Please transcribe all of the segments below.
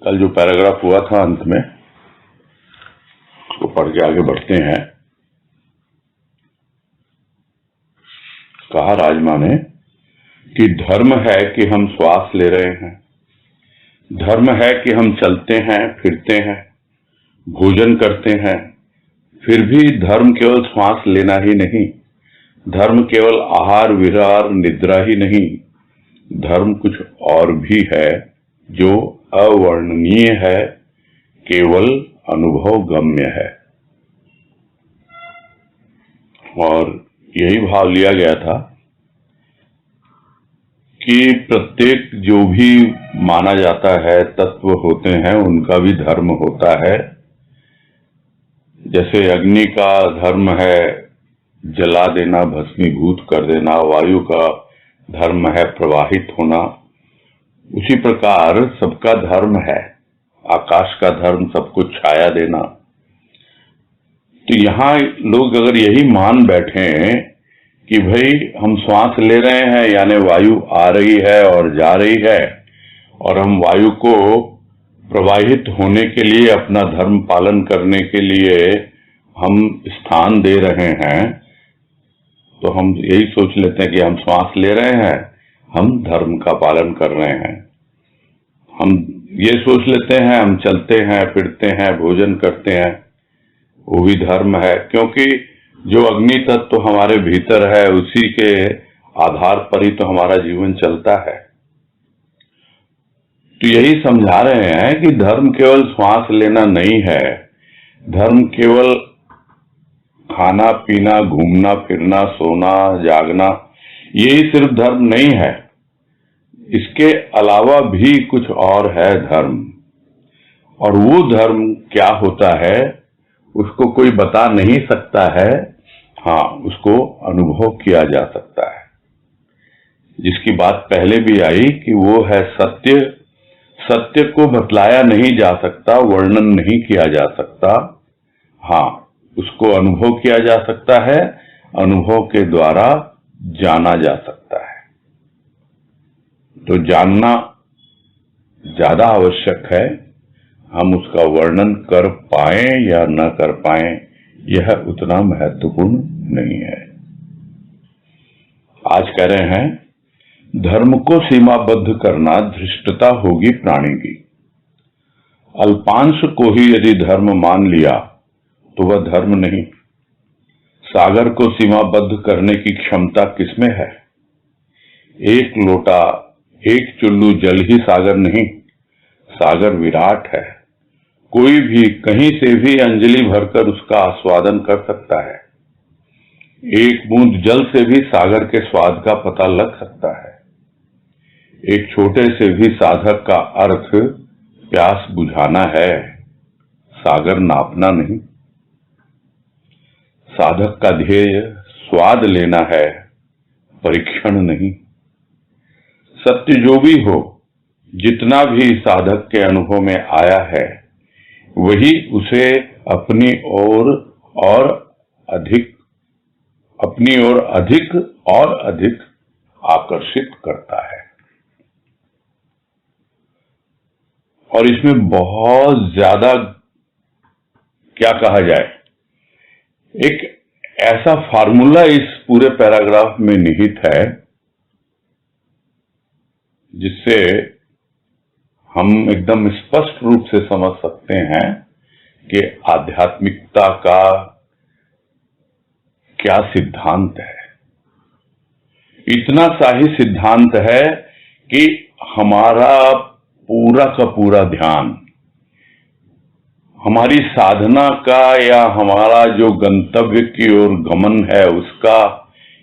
कल जो पैराग्राफ हुआ था अंत में, उसको पढ़ के आगे बढ़ते हैं। कहा राजमा ने कि धर्म है कि हम श्वास ले रहे हैं, धर्म है कि हम चलते हैं, फिरते हैं, भोजन करते हैं। फिर भी धर्म केवल श्वास लेना ही नहीं, धर्म केवल आहार विहार निद्रा ही नहीं, धर्म कुछ और भी है जो अवर्णनीय है, केवल अनुभव गम्य है। और यही भाव लिया गया था कि प्रत्येक जो भी माना जाता है तत्व होते हैं, उनका भी धर्म होता है। जैसे अग्नि का धर्म है जला देना, भस्मीभूत कर देना, वायु का धर्म है प्रवाहित होना, उसी प्रकार सबका धर्म है। आकाश का धर्म सबको छाया देना। तो यहाँ लोग अगर यही मान बैठे कि भाई हम श्वास ले रहे हैं, यानी वायु आ रही है और जा रही है, और हम वायु को प्रवाहित होने के लिए, अपना धर्म पालन करने के लिए हम स्थान दे रहे हैं, तो हम यही सोच लेते हैं कि हम श्वास ले रहे हैं, हम धर्म का पालन कर रहे हैं। हम ये सोच लेते हैं हम चलते हैं, फिरते हैं, भोजन करते हैं, वो भी धर्म है, क्योंकि जो अग्नि तत्व तो हमारे भीतर है, उसी के आधार पर ही तो हमारा जीवन चलता है। तो यही समझा रहे हैं कि धर्म केवल श्वास लेना नहीं है, धर्म केवल खाना पीना, घूमना फिरना, सोना जागना, यही सिर्फ धर्म नहीं है। इसके अलावा भी कुछ और है धर्म। और वो धर्म क्या होता है उसको कोई बता नहीं सकता है, हाँ, उसको अनुभव किया जा सकता है। जिसकी बात पहले भी आई कि वो है सत्य। सत्य को बतलाया नहीं जा सकता, वर्णन नहीं किया जा सकता, हाँ, उसको अनुभव किया जा सकता है, अनुभव के द्वारा जाना जा सकता है। तो जानना ज्यादा आवश्यक है। हम उसका वर्णन कर पाए या न कर पाए, यह उतना महत्वपूर्ण नहीं है। आज कह रहे हैं धर्म को सीमाबद्ध करना धृष्टता होगी प्राणी की। अल्पांश को ही यदि धर्म मान लिया तो वह धर्म नहीं। सागर को सीमाबद्ध करने की क्षमता किसमें है? एक लोटा, एक चुल्लू जल ही सागर नहीं, सागर विराट है। कोई भी कहीं से भी अंजलि भरकर उसका आस्वादन कर सकता है। एक बूंद जल से भी सागर के स्वाद का पता लग सकता है। एक छोटे से भी साधक का अर्थ प्यास बुझाना है, सागर नापना नहीं। साधक का ध्येय स्वाद लेना है, परीक्षण नहीं। सत्य जो भी हो, जितना भी साधक के अनुभव में आया है, वही उसे अपनी ओर अधिक और अधिक आकर्षित करता है। और इसमें बहुत ज्यादा क्या कहा जाए, एक ऐसा फार्मूला इस पूरे पैराग्राफ में निहित है जिससे हम एकदम स्पष्ट रूप से समझ सकते हैं कि आध्यात्मिकता का क्या सिद्धांत है। इतना सा ही सिद्धांत है कि हमारा पूरा का पूरा ध्यान, हमारी साधना का या हमारा जो गंतव्य की ओर गमन है उसका,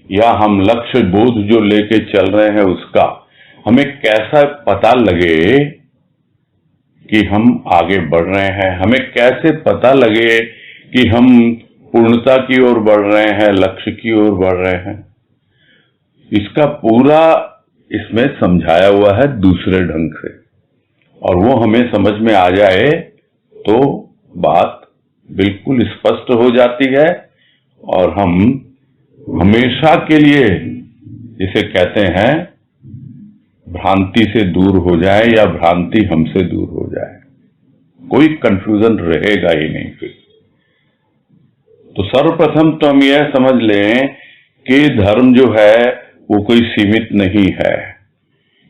या हम लक्ष्य बोध जो लेके चल रहे हैं उसका, हमें कैसा पता लगे कि हम आगे बढ़ रहे हैं, हमें कैसे पता लगे कि हम पूर्णता की ओर बढ़ रहे हैं, लक्ष्य की ओर बढ़ रहे हैं। इसका पूरा इसमें समझाया हुआ है दूसरे ढंग से, और वो हमें समझ में आ जाए तो बात बिल्कुल स्पष्ट हो जाती है, और हम हमेशा के लिए, जिसे कहते हैं, भ्रांति से दूर हो जाए या भ्रांति हमसे दूर हो जाए। कोई कंफ्यूजन रहेगा ही नहीं फिर। तो सर्वप्रथम तो हम यह समझ लें कि धर्म जो है वो कोई सीमित नहीं है,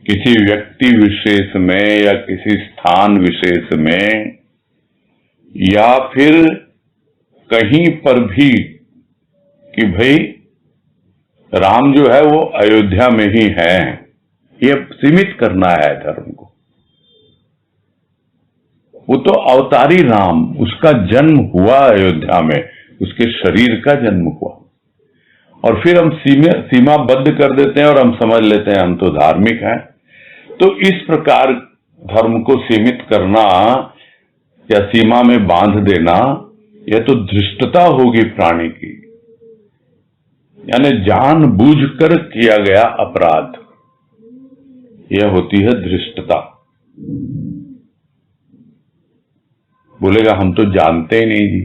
किसी व्यक्ति विशेष में या किसी स्थान विशेष में या फिर कहीं पर भी कि भाई राम जो है वो अयोध्या में ही है, ये सीमित करना है धर्म को। वो तो अवतारी राम, उसका जन्म हुआ अयोध्या में, उसके शरीर का जन्म हुआ, और फिर हम सीमाबद्ध कर देते हैं और हम समझ लेते हैं हम तो धार्मिक हैं। तो इस प्रकार धर्म को सीमित करना या सीमा में बांध देना, यह तो धृष्टता होगी प्राणी की, यानी जानबूझकर किया गया अपराध, यह होती है धृष्टता। बोलेगा हम तो जानते ही नहीं जी।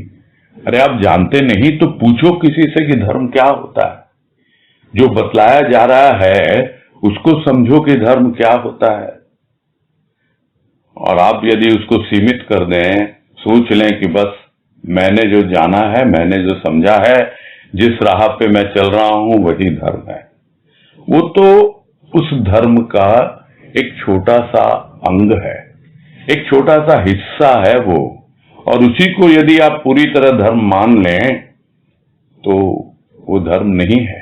अरे आप जानते नहीं तो पूछो किसी से कि धर्म क्या होता है। जो बतलाया जा रहा है उसको समझो कि धर्म क्या होता है। और आप यदि उसको सीमित कर दें, सोच लें कि बस मैंने जो जाना है, मैंने जो समझा है, जिस राह पे मैं चल रहा हूं वही धर्म है, वो तो उस धर्म का एक छोटा सा अंग है, एक छोटा सा हिस्सा है वो। और उसी को यदि आप पूरी तरह धर्म मान लें तो वो धर्म नहीं है।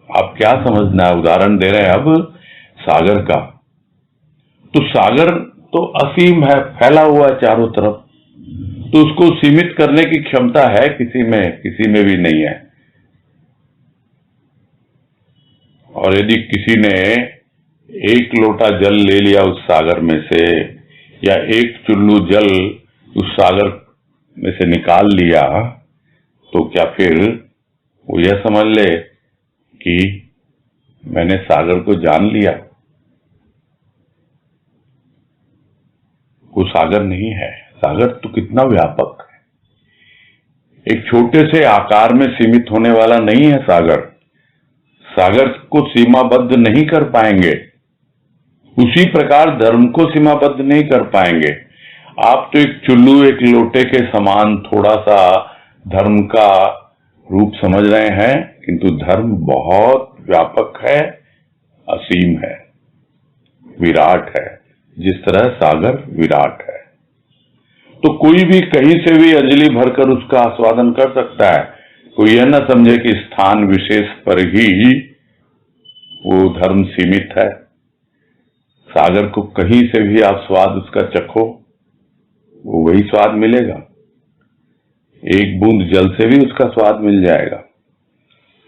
आप क्या समझना है, उदाहरण दे रहे हैं अब सागर का। तो सागर तो असीम है, फैला हुआ है चारों तरफ, तो उसको सीमित करने की क्षमता है किसी में भी नहीं है। और यदि किसी ने एक लोटा जल ले लिया उस सागर में से, या एक चुल्लू जल उस सागर में से निकाल लिया, तो क्या फिर वो यह समझ ले कि मैंने सागर को जान लिया? वो सागर नहीं है। सागर तो कितना व्यापक है, एक छोटे से आकार में सीमित होने वाला नहीं है सागर। सागर को सीमाबद्ध नहीं कर पाएंगे, उसी प्रकार धर्म को सीमाबद्ध नहीं कर पाएंगे। आप तो एक चुल्लू, एक लोटे के समान थोड़ा सा धर्म का रूप समझ रहे हैं, किंतु धर्म बहुत व्यापक है, असीम है, विराट है, जिस तरह सागर विराट है। तो कोई भी कहीं से भी अंजलि भरकर उसका आस्वादन कर सकता है। कोई यह न समझे कि स्थान विशेष पर ही वो धर्म सीमित है। सागर को कहीं से भी आप स्वाद उसका चखो, वो वही स्वाद मिलेगा। एक बूंद जल से भी उसका स्वाद मिल जाएगा।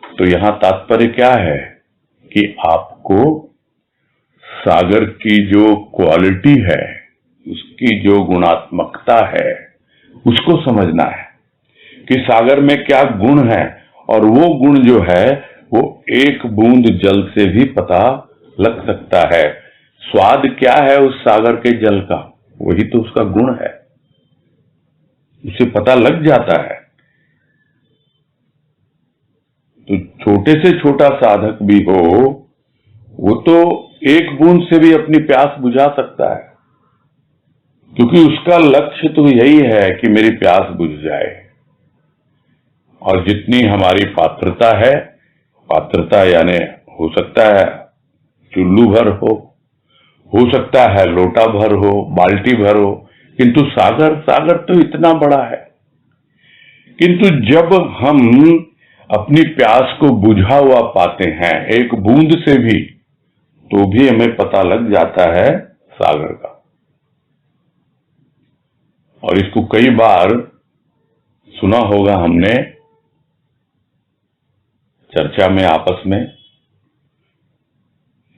तो यहां तात्पर्य क्या है कि आपको सागर की जो क्वालिटी है, उसकी जो गुणात्मकता है, उसको समझना है कि सागर में क्या गुण है। और वो गुण जो है वो एक बूंद जल से भी पता लग सकता है। स्वाद क्या है उस सागर के जल का, वही तो उसका गुण है, उसे पता लग जाता है। तो छोटे से छोटा साधक भी हो, वो तो एक बूंद से भी अपनी प्यास बुझा सकता है, क्योंकि उसका लक्ष्य तो यही है कि मेरी प्यास बुझ जाए। और जितनी हमारी पात्रता है, पात्रता यानी हो सकता है चुल्लू भर हो सकता है लोटा भर हो, बाल्टी भर हो, किंतु सागर तो इतना बड़ा है। किंतु जब हम अपनी प्यास को बुझा हुआ पाते हैं एक बूंद से भी, तो भी हमें पता लग जाता है सागर का। और इसको कई बार सुना होगा हमने चर्चा में आपस में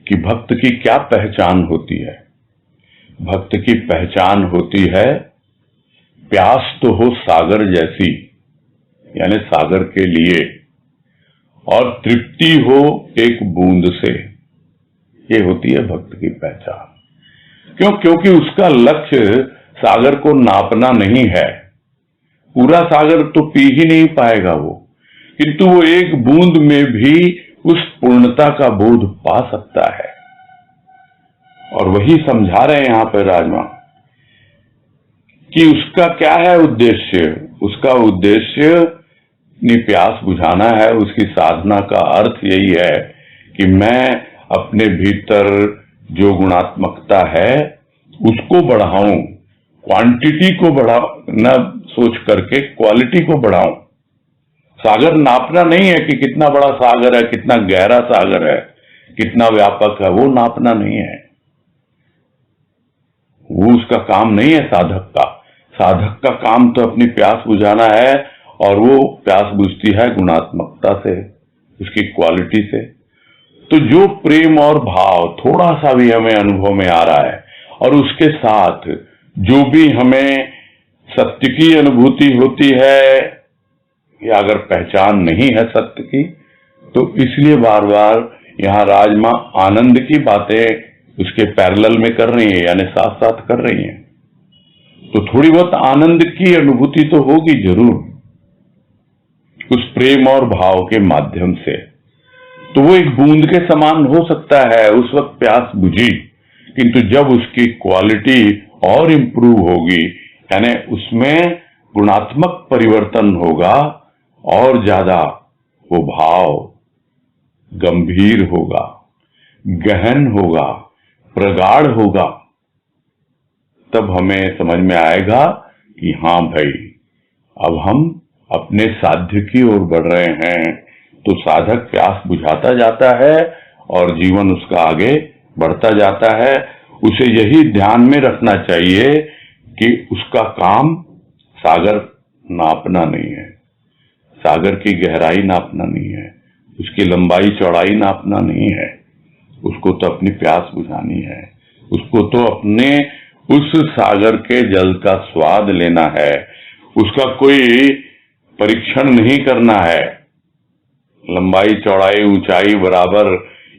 कि भक्त की क्या पहचान होती है। भक्त की पहचान होती है प्यास तो हो सागर जैसी, यानी सागर के लिए, और तृप्ति हो एक बूंद से। ये होती है भक्त की पहचान। क्योंकि उसका लक्ष्य सागर को नापना नहीं है। पूरा सागर तो पी ही नहीं पाएगा वो, किंतु वो एक बूंद में भी उस पूर्णता का बोध पा सकता है। और वही समझा रहे हैं यहां पर राजमा कि उसका क्या है उद्देश्य। उसका उद्देश्य अपनी प्यास बुझाना है। उसकी साधना का अर्थ यही है कि मैं अपने भीतर जो गुणात्मकता है उसको बढ़ाऊं, क्वांटिटी को बढ़ा न सोच करके क्वालिटी को बढ़ाऊं। सागर नापना नहीं है कि कितना बड़ा सागर है, कितना गहरा सागर है, कितना व्यापक है, वो नापना नहीं है। वो उसका काम नहीं है साधक का। साधक का काम तो अपनी प्यास बुझाना है, और वो प्यास बुझती है गुणात्मकता से, उसकी क्वालिटी से। तो जो प्रेम और भाव थोड़ा सा भी हमें अनुभव में आ रहा है, और उसके साथ जो भी हमें सत्य की अनुभूति होती है, या अगर पहचान नहीं है सत्य की, तो इसलिए बार बार यहाँ राजमा आनंद की बातें उसके पैरेलल में कर रही है, यानी साथ साथ कर रही हैं। तो थोड़ी बहुत आनंद की अनुभूति तो होगी जरूर उस प्रेम और भाव के माध्यम से। तो वो एक बूंद के समान हो सकता है, उस वक्त प्यास बुझी, किंतु जब उसकी क्वालिटी और इंप्रूव होगी, यानी उसमें गुणात्मक परिवर्तन होगा, और ज्यादा वो भाव गंभीर होगा, गहन होगा, प्रगाढ़ होगा, तब हमें समझ में आएगा कि हाँ भाई, अब हम अपने साध्य की ओर बढ़ रहे हैं। तो साधक प्यास बुझाता जाता है और जीवन उसका आगे बढ़ता जाता है। उसे यही ध्यान में रखना चाहिए कि उसका काम सागर नापना नहीं है, सागर की गहराई नापना नहीं है, उसकी लंबाई चौड़ाई नापना नहीं है। उसको तो अपनी प्यास बुझानी है, उसको तो अपने उस सागर के जल का स्वाद लेना है। उसका कोई परीक्षण नहीं करना है, लंबाई चौड़ाई ऊंचाई बराबर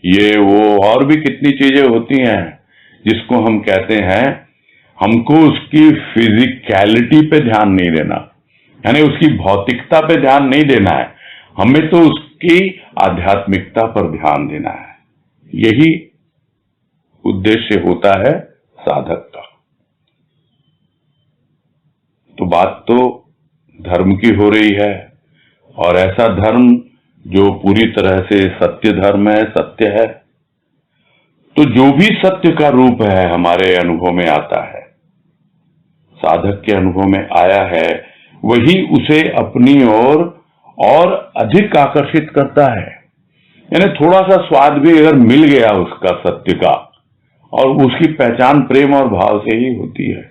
ये वो और भी कितनी चीजें होती हैं जिसको हम कहते हैं। हमको उसकी फिजिकलिटी पे ध्यान नहीं देना, यानी उसकी भौतिकता पे ध्यान नहीं देना है, हमें तो उसकी आध्यात्मिकता पर ध्यान देना है। यही उद्देश्य होता है साधक का। तो बात तो धर्म की हो रही है, और ऐसा धर्म जो पूरी तरह से सत्य धर्म है, सत्य है। तो जो भी सत्य का रूप है हमारे अनुभव में आता है, साधक के अनुभव में आया है, वही उसे अपनी ओर और अधिक आकर्षित करता है। यानी थोड़ा सा स्वाद भी अगर मिल गया उसका सत्य का, और उसकी पहचान प्रेम और भाव से ही होती है,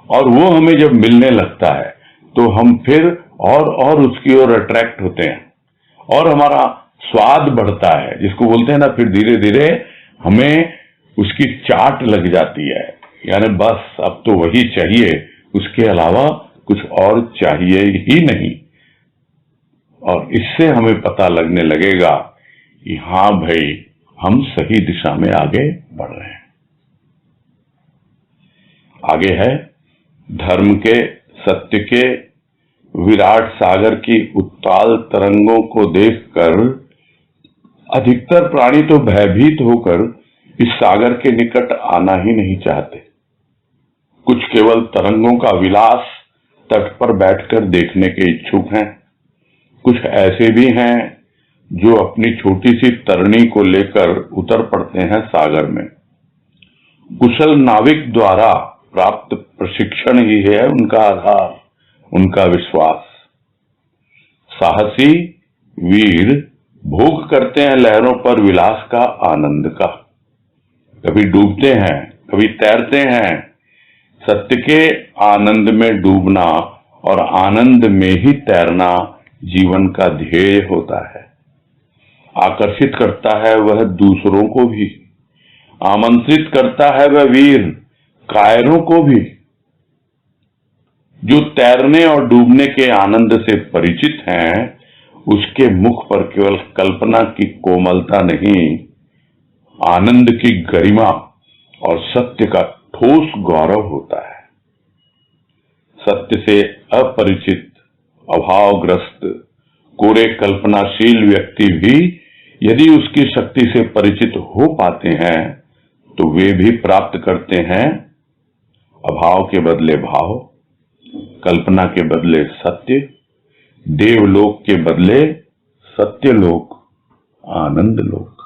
और वो हमें जब मिलने लगता है तो हम फिर और उसकी ओर अट्रैक्ट होते हैं, और हमारा स्वाद बढ़ता है, जिसको बोलते हैं ना, फिर धीरे धीरे हमें उसकी चाट लग जाती है। यानी बस अब तो वही चाहिए, उसके अलावा कुछ और चाहिए ही नहीं। और इससे हमें पता लगने लगेगा कि हाँ भाई, हम सही दिशा में आगे बढ़ रहे हैं। आगे है धर्म के, सत्य के विराट सागर की उत्ताल तरंगों को देखकर अधिकतर प्राणी तो भयभीत होकर इस सागर के निकट आना ही नहीं चाहते। कुछ केवल तरंगों का विलास तट पर बैठकर देखने के इच्छुक हैं। कुछ ऐसे भी हैं जो अपनी छोटी सी तरणी को लेकर उतर पड़ते हैं सागर में। कुशल नाविक द्वारा प्राप्त प्रशिक्षण ही है उनका आधार, उनका विश्वास। साहसी वीर भोग करते हैं लहरों पर विलास का, आनंद का। कभी डूबते हैं, कभी तैरते हैं। सत्य के आनंद में डूबना और आनंद में ही तैरना जीवन का ध्येय होता है। आकर्षित करता है वह दूसरों को भी, आमंत्रित करता है वह वीर कायरों को भी। जो तैरने और डूबने के आनंद से परिचित हैं, उसके मुख पर केवल कल्पना की कोमलता नहीं, आनंद की गरिमा और सत्य का ठोस गौरव होता है। सत्य से अपरिचित, अभावग्रस्त, कोरे कल्पनाशील व्यक्ति भी यदि उसकी शक्ति से परिचित हो पाते हैं तो वे भी प्राप्त करते हैं अभाव के बदले भाव, कल्पना के बदले सत्य, देवलोक के बदले सत्यलोक, आनंद लोक।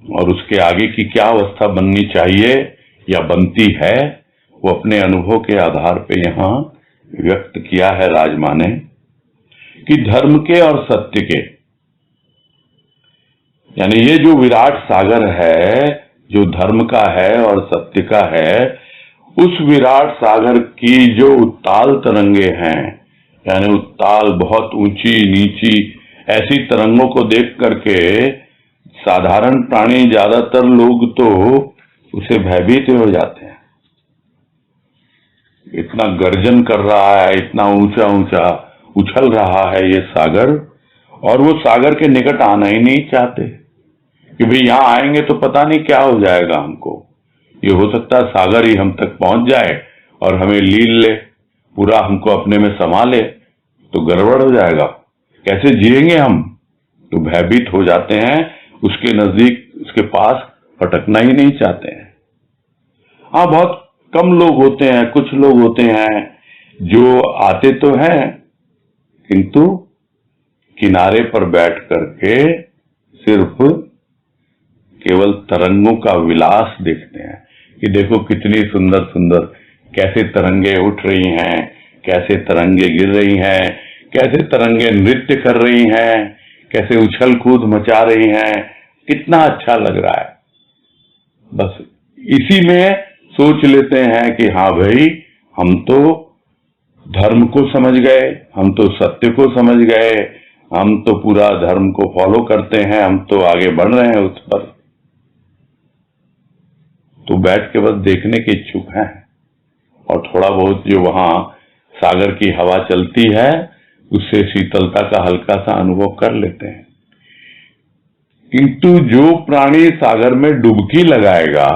और उसके आगे की क्या अवस्था बननी चाहिए या बनती है, वो अपने अनुभव के आधार पे यहां व्यक्त किया है राजमा ने, कि धर्म के और सत्य के, यानी ये जो विराट सागर है, जो धर्म का है और सत्य का है, उस विराट सागर की जो उत्ताल तरंगे हैं, यानी उत्ताल बहुत ऊंची नीची, ऐसी तरंगों को देख करके साधारण प्राणी, ज्यादातर लोग तो उसे भयभीत हो जाते हैं। इतना गर्जन कर रहा है, इतना ऊंचा ऊंचा उछल रहा है ये सागर, और वो सागर के निकट आना ही नहीं चाहते कि भाई यहां आएंगे तो पता नहीं क्या हो जाएगा हमको। ये हो सकता है सागर ही हम तक पहुंच जाए और हमें लील ले, पूरा हमको अपने में समा ले, तो गड़बड़ हो जाएगा, कैसे जिएंगे हम। तो भयभीत हो जाते हैं, उसके नजदीक, उसके पास फटकना ही नहीं चाहते हैं। हाँ, बहुत कम लोग होते हैं, कुछ लोग होते हैं जो आते तो हैं, किंतु किनारे पर बैठ करके सिर्फ केवल तरंगों का विलास देखते हैं कि देखो कितनी सुंदर सुंदर कैसे तरंगे उठ रही हैं, कैसे तरंगे गिर रही हैं, कैसे तरंगे नृत्य कर रही हैं, कैसे उछल कूद मचा रही हैं, कितना अच्छा लग रहा है। बस इसी में सोच लेते हैं कि हाँ भाई, हम तो धर्म को समझ गए, हम तो सत्य को समझ गए, हम तो पूरा धर्म को फॉलो करते हैं, हम तो आगे बढ़ रहे हैं उस पर। तो बैठ के बस देखने के इच्छुक हैं, और थोड़ा बहुत जो वहां सागर की हवा चलती है उससे शीतलता का हल्का सा अनुभव कर लेते हैं। किंतु जो प्राणी सागर में डुबकी लगाएगा,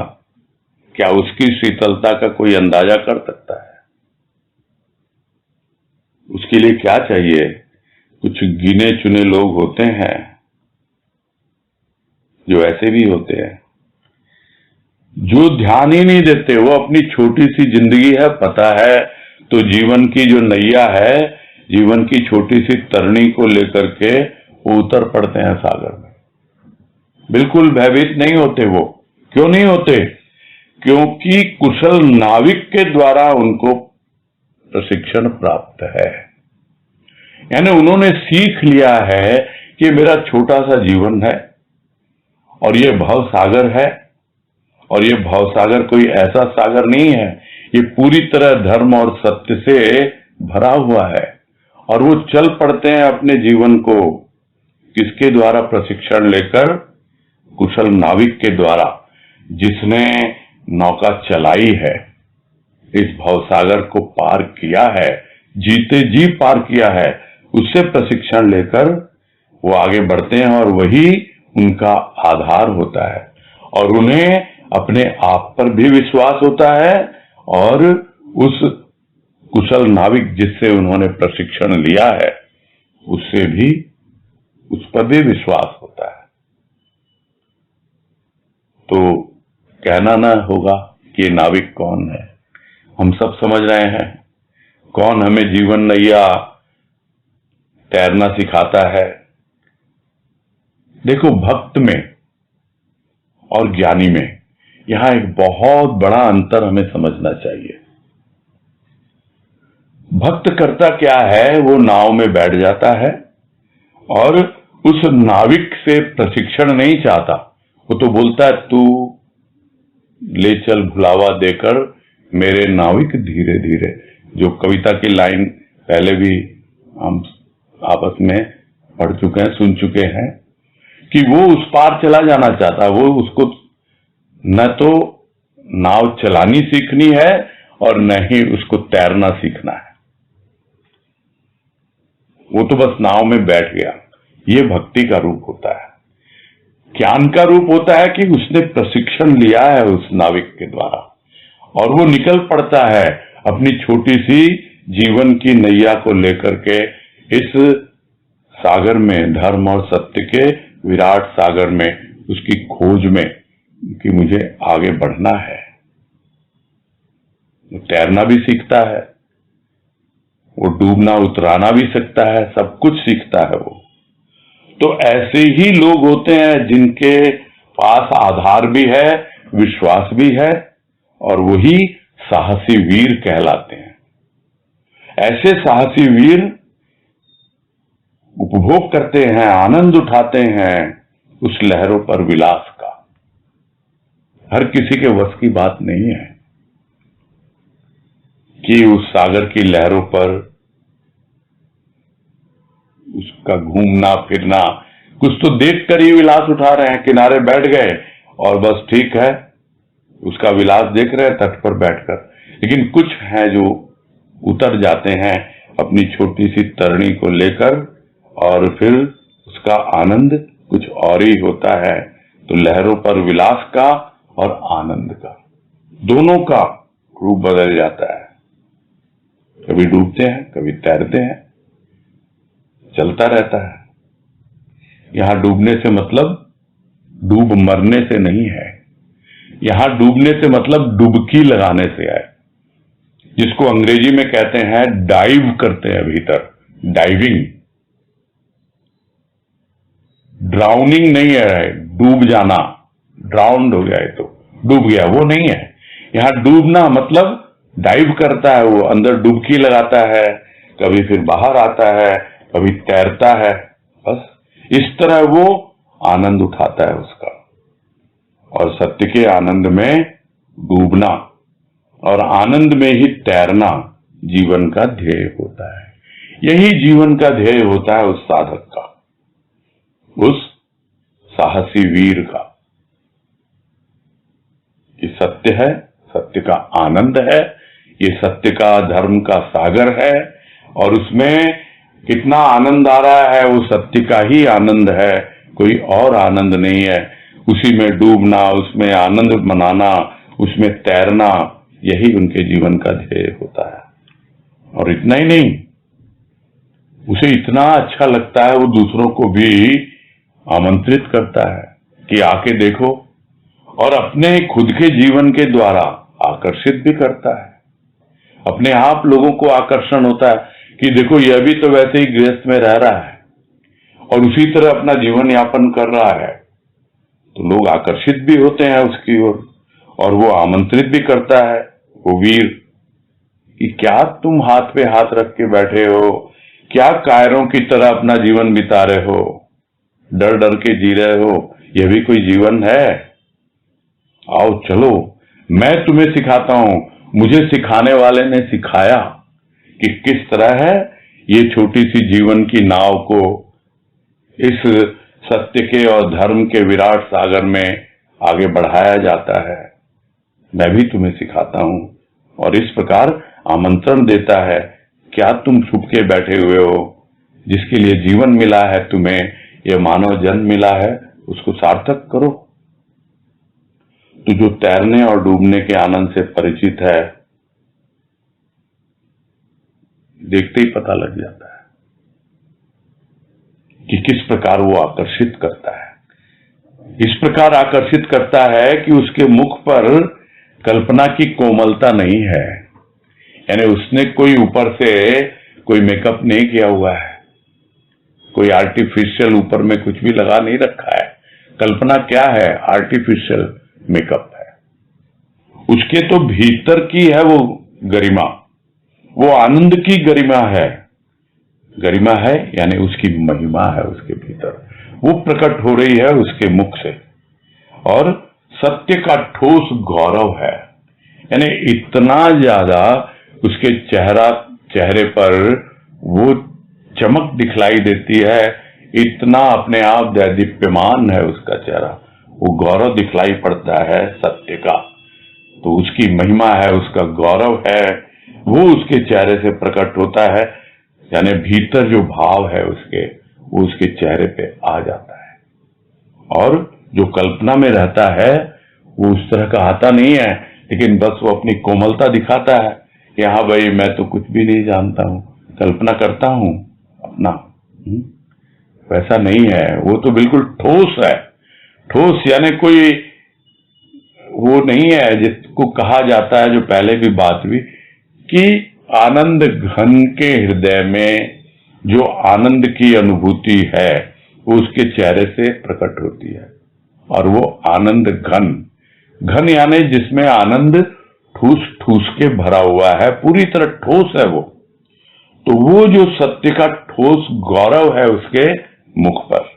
क्या उसकी शीतलता का कोई अंदाजा कर सकता है? उसके लिए क्या चाहिए? कुछ गिने चुने लोग होते हैं जो ऐसे भी होते हैं, जो ध्यान ही नहीं देते। वो अपनी छोटी सी जिंदगी है, पता है, तो जीवन की जो नैया है, जीवन की छोटी सी तरणी को लेकर के वो उतर पड़ते हैं सागर में। बिल्कुल भयभीत नहीं होते वो। क्यों नहीं होते? क्योंकि कुशल नाविक के द्वारा उनको प्रशिक्षण प्राप्त है। यानी उन्होंने सीख लिया है कि मेरा छोटा सा जीवन है और ये भव सागर है, और ये भव सागर कोई ऐसा सागर नहीं है, ये पूरी तरह धर्म और सत्य से भरा हुआ है। और वो चल पड़ते हैं अपने जीवन को किसके द्वारा प्रशिक्षण लेकर? कुशल नाविक के द्वारा, जिसने नौका चलाई है, इस भवसागर को पार किया है, जीते जी पार किया है, उससे प्रशिक्षण लेकर वो आगे बढ़ते हैं, और वही उनका आधार होता है। और उन्हें अपने आप पर भी विश्वास होता है, और उस कुशल नाविक जिससे उन्होंने प्रशिक्षण लिया है उससे भी, उस पर भी विश्वास होता है। तो कहना ना होगा कि ये नाविक कौन है, हम सब समझ रहे हैं कौन हमें जीवन नैया तैरना सिखाता है। देखो, भक्त में और ज्ञानी में यहां एक बहुत बड़ा अंतर हमें समझना चाहिए। भक्त करता क्या है? वो नाव में बैठ जाता है और उस नाविक से प्रशिक्षण नहीं चाहता। वो तो बोलता है, तू ले चल भुलावा देकर मेरे नाविक धीरे धीरे। जो कविता की लाइन पहले भी हम आपस में पढ़ चुके हैं, सुन चुके हैं, कि वो उस पार चला जाना चाहता है। वो उसको न तो नाव चलानी सीखनी है और न ही उसको तैरना सीखना है। वो तो बस नाव में बैठ गया। ये भक्ति का रूप होता है। ज्ञान का रूप होता है कि उसने प्रशिक्षण लिया है उस नाविक के द्वारा, और वो निकल पड़ता है अपनी छोटी सी जीवन की नैया को लेकर के इस सागर में, धर्म और सत्य के विराट सागर में उसकी खोज में कि मुझे आगे बढ़ना है। वो तैरना भी सीखता है, वो डूबना उतराना भी सकता है, सब कुछ सीखता है वो। तो ऐसे ही लोग होते हैं जिनके पास आधार भी है, विश्वास भी है, और वही साहसी वीर कहलाते हैं। ऐसे साहसी वीर उपभोग करते हैं, आनंद उठाते हैं उस लहरों पर विलास का। हर किसी के वश की बात नहीं है कि उस सागर की लहरों पर उसका घूमना फिरना, कुछ तो देखकर ही विलास उठा रहे हैं, किनारे बैठ गए और बस ठीक है, उसका विलास देख रहे हैं तट पर बैठकर। लेकिन कुछ हैं जो उतर जाते हैं अपनी छोटी सी तरणी को लेकर, और फिर उसका आनंद कुछ और ही होता है। तो लहरों पर विलास का और आनंद का, दोनों का रूप बदल जाता है। कभी डूबते हैं, कभी तैरते हैं, चलता रहता है। यहां डूबने से मतलब डूब मरने से नहीं है, यहां डूबने से मतलब डुबकी लगाने से है, जिसको अंग्रेजी में कहते हैं डाइव करते हैं भीतर, डाइविंग। ड्राउनिंग नहीं है, डूब जाना, ड्राउंड हो गया है तो डूब गया, वो नहीं है। यहां डूबना मतलब डाइव करता है, वो अंदर डुबकी लगाता है, कभी फिर बाहर आता है, कभी तैरता है। बस इस तरह वो आनंद उठाता है उसका। और सत्य के आनंद में डूबना और आनंद में ही तैरना जीवन का ध्येय होता है। यही जीवन का ध्येय होता है उस साधक का, उस साहसी वीर का, कि सत्य है, सत्य का आनंद है, ये सत्य का धर्म का सागर है, और उसमें कितना आनंद आ रहा है वो सत्य का ही आनंद है, कोई और आनंद नहीं है। उसी में डूबना, उसमें आनंद मनाना, उसमें तैरना, यही उनके जीवन का ध्येय होता है। और इतना ही नहीं, उसे इतना अच्छा लगता है वो दूसरों को भी आमंत्रित करता है कि आके देखो, और अपने खुद के जीवन के द्वारा आकर्षित भी करता है। अपने आप लोगों को आकर्षण होता है कि देखो यह भी तो वैसे ही गृहस्थ में रह रहा है और उसी तरह अपना जीवन यापन कर रहा है। तो लोग आकर्षित भी होते हैं उसकी ओर, और वो आमंत्रित भी करता है वो वीर कि क्या तुम हाथ पे हाथ रख के बैठे हो, क्या कायरों की तरह अपना जीवन बिता रहे हो, डर डर के जी रहे हो, यह भी कोई जीवन है? आओ चलो, मैं तुम्हें सिखाता हूं। मुझे सिखाने वाले ने सिखाया कि किस तरह है ये छोटी सी जीवन की नाव को इस सत्य के और धर्म के विराट सागर में आगे बढ़ाया जाता है। मैं भी तुम्हें सिखाता हूं, और इस प्रकार आमंत्रण देता है, क्या तुम छुप के बैठे हुए हो? जिसके लिए जीवन मिला है तुम्हें, यह मानव जन्म मिला है, उसको सार्थक करो। तो जो तैरने और डूबने के आनंद से परिचित है, देखते ही पता लग जाता है कि किस प्रकार वो आकर्षित करता है। इस प्रकार आकर्षित करता है कि उसके मुख पर कल्पना की कोमलता नहीं है, यानी उसने कोई ऊपर से कोई मेकअप नहीं किया हुआ है, कोई आर्टिफिशियल ऊपर में कुछ भी लगा नहीं रखा है। कल्पना क्या है? आर्टिफिशियल मेकअप है। उसके तो भीतर की है वो गरिमा, वो आनंद की गरिमा है। गरिमा है यानी उसकी महिमा है, उसके भीतर वो प्रकट हो रही है उसके मुख से, और सत्य का ठोस गौरव है। यानी इतना ज्यादा उसके चेहरे पर वो चमक दिखलाई देती है, इतना अपने आप दैदीप्यमान है उसका चेहरा, वो गौरव दिखलाई पड़ता है सत्य का। तो उसकी महिमा है, उसका गौरव है, वो उसके चेहरे से प्रकट होता है। यानी भीतर जो भाव है उसके, वो उसके चेहरे पे आ जाता है। और जो कल्पना में रहता है वो उस तरह का आता नहीं है, लेकिन बस वो अपनी कोमलता दिखाता है कि हाँ भाई मैं तो कुछ भी नहीं जानता हूं, कल्पना करता हूं अपना। वैसा नहीं है, वो तो बिल्कुल ठोस है, ठोस यानी कोई वो नहीं है जिसको कहा जाता है, जो पहले भी बात हुई कि आनंद घन के हृदय में जो आनंद की अनुभूति है वो उसके चेहरे से प्रकट होती है, और वो आनंद घन, घन यानी जिसमें आनंद ठूस ठूस के भरा हुआ है, पूरी तरह ठोस है वो। तो वो जो सत्य का ठोस गौरव है उसके मुख पर,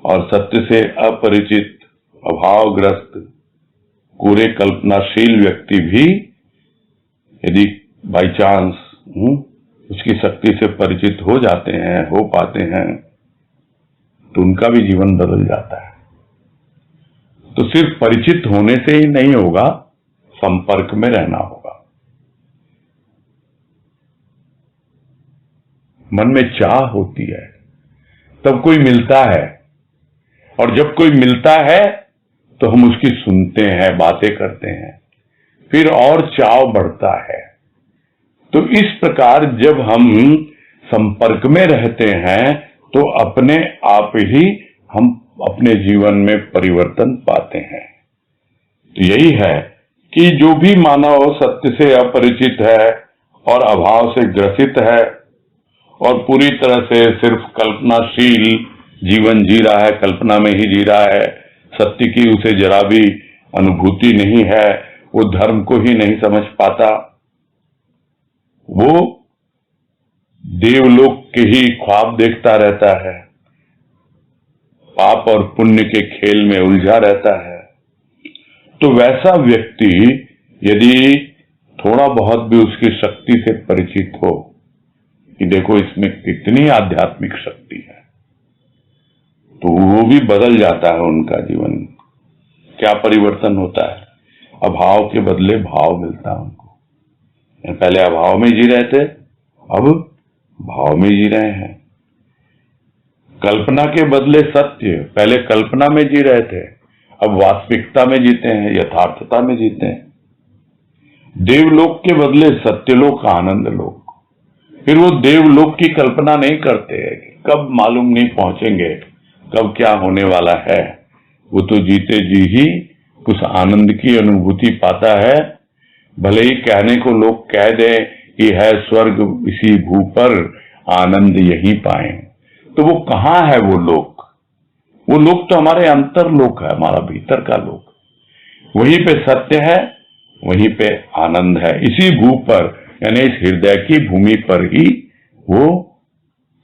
और सत्य से अपरिचित अभावग्रस्त कोरे कल्पनाशील व्यक्ति भी यदि बाई चांस उसकी शक्ति से परिचित हो जाते हैं, हो पाते हैं, तो उनका भी जीवन बदल जाता है। तो सिर्फ परिचित होने से ही नहीं होगा, संपर्क में रहना होगा। मन में चाह होती है तब कोई मिलता है, और जब कोई मिलता है तो हम उसकी सुनते हैं, बातें करते हैं, फिर और चाव बढ़ता है। तो इस प्रकार जब हम संपर्क में रहते हैं तो अपने आप ही हम अपने जीवन में परिवर्तन पाते हैं। तो यही है कि जो भी मानव सत्य से अपरिचित है और अभाव से ग्रसित है और पूरी तरह से सिर्फ कल्पनाशील जीवन जी रहा है, कल्पना में ही जी रहा है, सत्य की उसे जरा भी अनुभूति नहीं है, वो धर्म को ही नहीं समझ पाता, वो देवलोक के ही ख्वाब देखता रहता है, पाप और पुण्य के खेल में उलझा रहता है। तो वैसा व्यक्ति यदि थोड़ा बहुत भी उसकी शक्ति से परिचित हो कि देखो इसमें कितनी आध्यात्मिक शक्ति है, तो वो भी बदल जाता है उनका जीवन। क्या परिवर्तन होता है? अभाव के बदले भाव मिलता है उनको। पहले अभाव में जी रहे थे, अब भाव में जी रहे हैं। कल्पना के बदले सत्य, पहले कल्पना में जी रहे थे, अब वास्तविकता में जीते हैं, यथार्थता में जीते हैं। देवलोक के बदले सत्यलोक, आनंद लोक। फिर वो देवलोक की कल्पना नहीं करते हैं कि कब मालूम नहीं पहुंचेंगे, कब क्या होने वाला है। वो तो जीते जी ही उस आनंद की अनुभूति पाता है। भले ही कहने को लोग कह दें कि है स्वर्ग इसी भू पर, आनंद यहीं पाए, तो वो कहाँ है वो लोक? वो लोक तो हमारे अंतर लोक है, हमारा भीतर का लोक। वहीं पे सत्य है, वहीं पे आनंद है, इसी भू पर, यानी इस हृदय की भूमि पर ही वो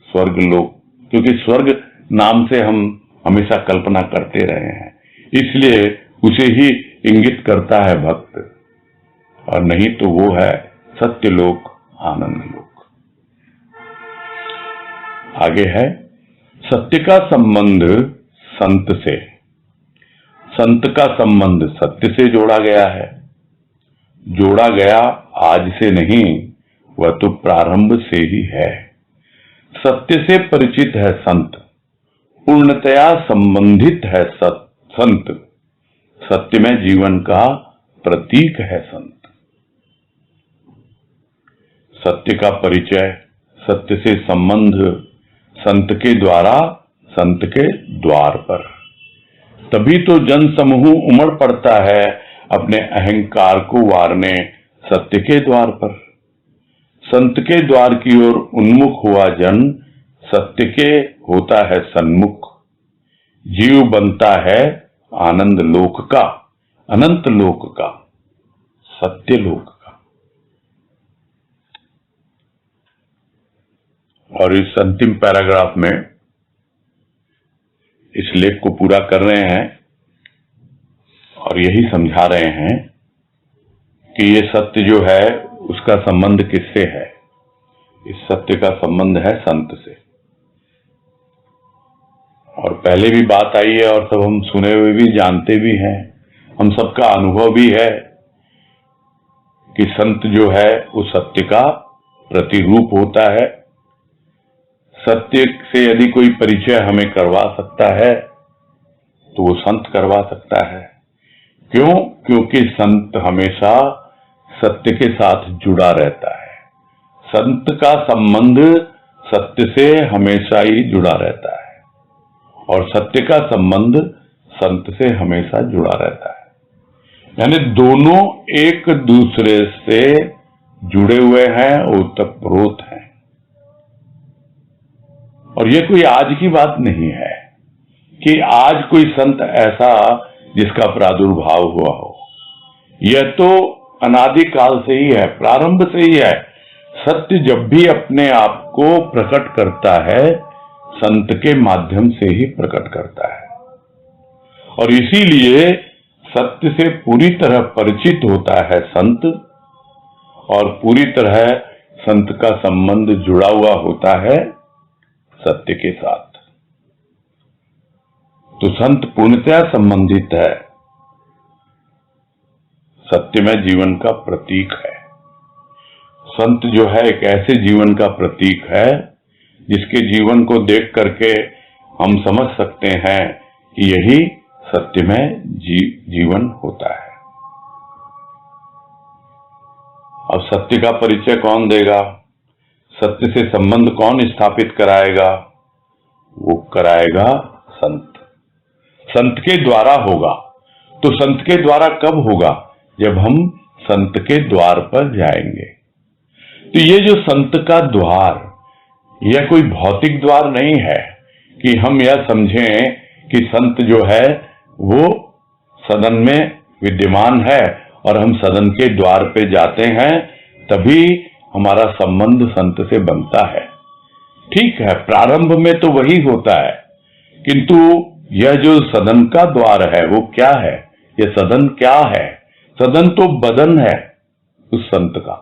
स्वर्ग लोक। क्योंकि स्वर्ग नाम से हम हमेशा कल्पना करते रहे हैं, इसलिए उसे ही इंगित करता है भक्त, और नहीं तो वो है सत्यलोक, आनंद लोक। आगे है सत्य का संबंध संत से। संत का संबंध सत्य से जोड़ा गया है। जोड़ा गया आज से नहीं, वह तो प्रारंभ से ही है। सत्य से परिचित है संत, पूर्णतया संबंधित है संत। सत्य में जीवन का प्रतीक है संत। सत्य का परिचय, सत्य से संबंध संत के द्वारा, संत के द्वार पर। तभी तो जन समूह उमड़ पड़ता है अपने अहंकार को वारने सत्य के द्वार पर। संत के द्वार की ओर उन्मुख हुआ जन सत्य के होता है सन्मुख। जीव बनता है आनंद लोक का, अनंत लोक का, सत्य लोक का। और इस अंतिम पैराग्राफ में इस लेख को पूरा कर रहे हैं और यही समझा रहे हैं कि ये सत्य जो है उसका संबंध किससे है। इस सत्य का संबंध है संत से। और पहले भी बात आई है और सब हम सुने हुए भी, जानते भी हैं, हम सबका अनुभव भी है कि संत जो है वो सत्य का प्रतिरूप होता है। सत्य से यदि कोई परिचय हमें करवा सकता है तो वो संत करवा सकता है। क्यों? क्योंकि संत हमेशा सत्य के साथ जुड़ा रहता है। संत का संबंध सत्य से हमेशा ही जुड़ा रहता है। और सत्य का संबंध संत से हमेशा जुड़ा रहता है। यानी दोनों एक दूसरे से जुड़े हुए हैं, ओतप्रोत हैं। और ये कोई आज की बात नहीं है कि आज कोई संत ऐसा जिसका प्रादुर्भाव हुआ हो। यह तो अनादिकाल से ही है, प्रारंभ से ही है। सत्य जब भी अपने आप को प्रकट करता है, संत के माध्यम से ही प्रकट करता है। और इसीलिए सत्य से पूरी तरह परिचित होता है संत, और पूरी तरह संत का संबंध जुड़ा हुआ होता है सत्य के साथ। तो संत पूर्णतया संबंधित है, सत्यमय जीवन का प्रतीक है। संत जो है एक ऐसे जीवन का प्रतीक है जिसके जीवन को देख करके हम समझ सकते हैं कि यही सत्यमय जीवन होता है। अब सत्य का परिचय कौन देगा? सत्य से संबंध कौन स्थापित कराएगा? वो कराएगा संत। संत के द्वारा होगा। तो संत के द्वारा कब होगा? जब हम संत के द्वार पर जाएंगे। तो ये जो संत का द्वार, यह कोई भौतिक द्वार नहीं है कि हम यह समझें कि संत जो है वो सदन में विद्यमान है और हम सदन के द्वार पे जाते हैं तभी हमारा संबंध संत से बनता है। ठीक है, प्रारंभ में तो वही होता है, किंतु यह जो सदन का द्वार है वो क्या है? यह सदन क्या है? सदन तो बदन है उस संत का।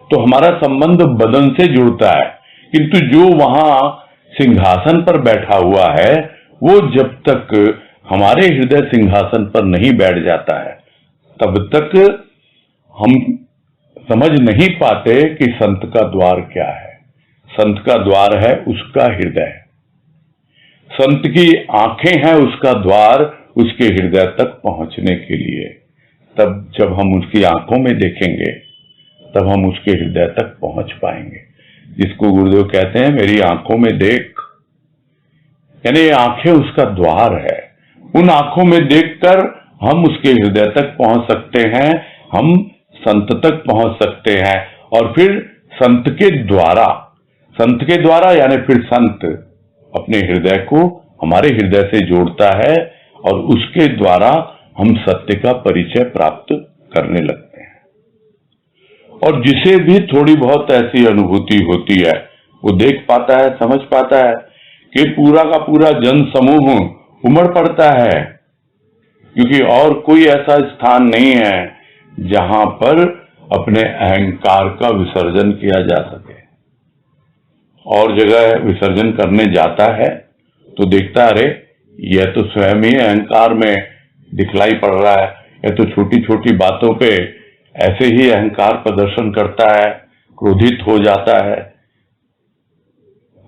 तो हमारा संबंध बदन से जुड़ता है, किंतु जो वहां सिंहासन पर बैठा हुआ है वो जब तक हमारे हृदय सिंहासन पर नहीं बैठ जाता है तब तक हम समझ नहीं पाते कि संत का द्वार क्या है। संत का द्वार है उसका हृदय। संत की आंखें हैं उसका द्वार उसके हृदय तक पहुंचने के लिए। तब जब हम उसकी आंखों में देखेंगे तब हम उसके हृदय तक पहुंच पाएंगे, जिसको गुरुदेव कहते हैं मेरी आंखों में देख। यानी ये आंखें उसका द्वार है। उन आंखों में देखकर हम उसके हृदय तक पहुंच सकते हैं, हम संत तक पहुंच सकते हैं। और फिर संत के द्वारा यानी फिर संत अपने हृदय को हमारे हृदय से जोड़ता है और उसके द्वारा हम सत्य का परिचय प्राप्त करने लगते हैं। और जिसे भी थोड़ी बहुत ऐसी अनुभूति होती है वो देख पाता है, समझ पाता है कि पूरा का पूरा जन समूह उमड़ पड़ता है, क्योंकि और कोई ऐसा स्थान नहीं है जहां पर अपने अहंकार का विसर्जन किया जा सके। और जगह विसर्जन करने जाता है तो देखता अरे यह तो स्वयं ही अहंकार में दिखलाई पड़ रहा है, यह तो छोटी छोटी बातों पे ऐसे ही अहंकार प्रदर्शन करता है, क्रोधित हो जाता है।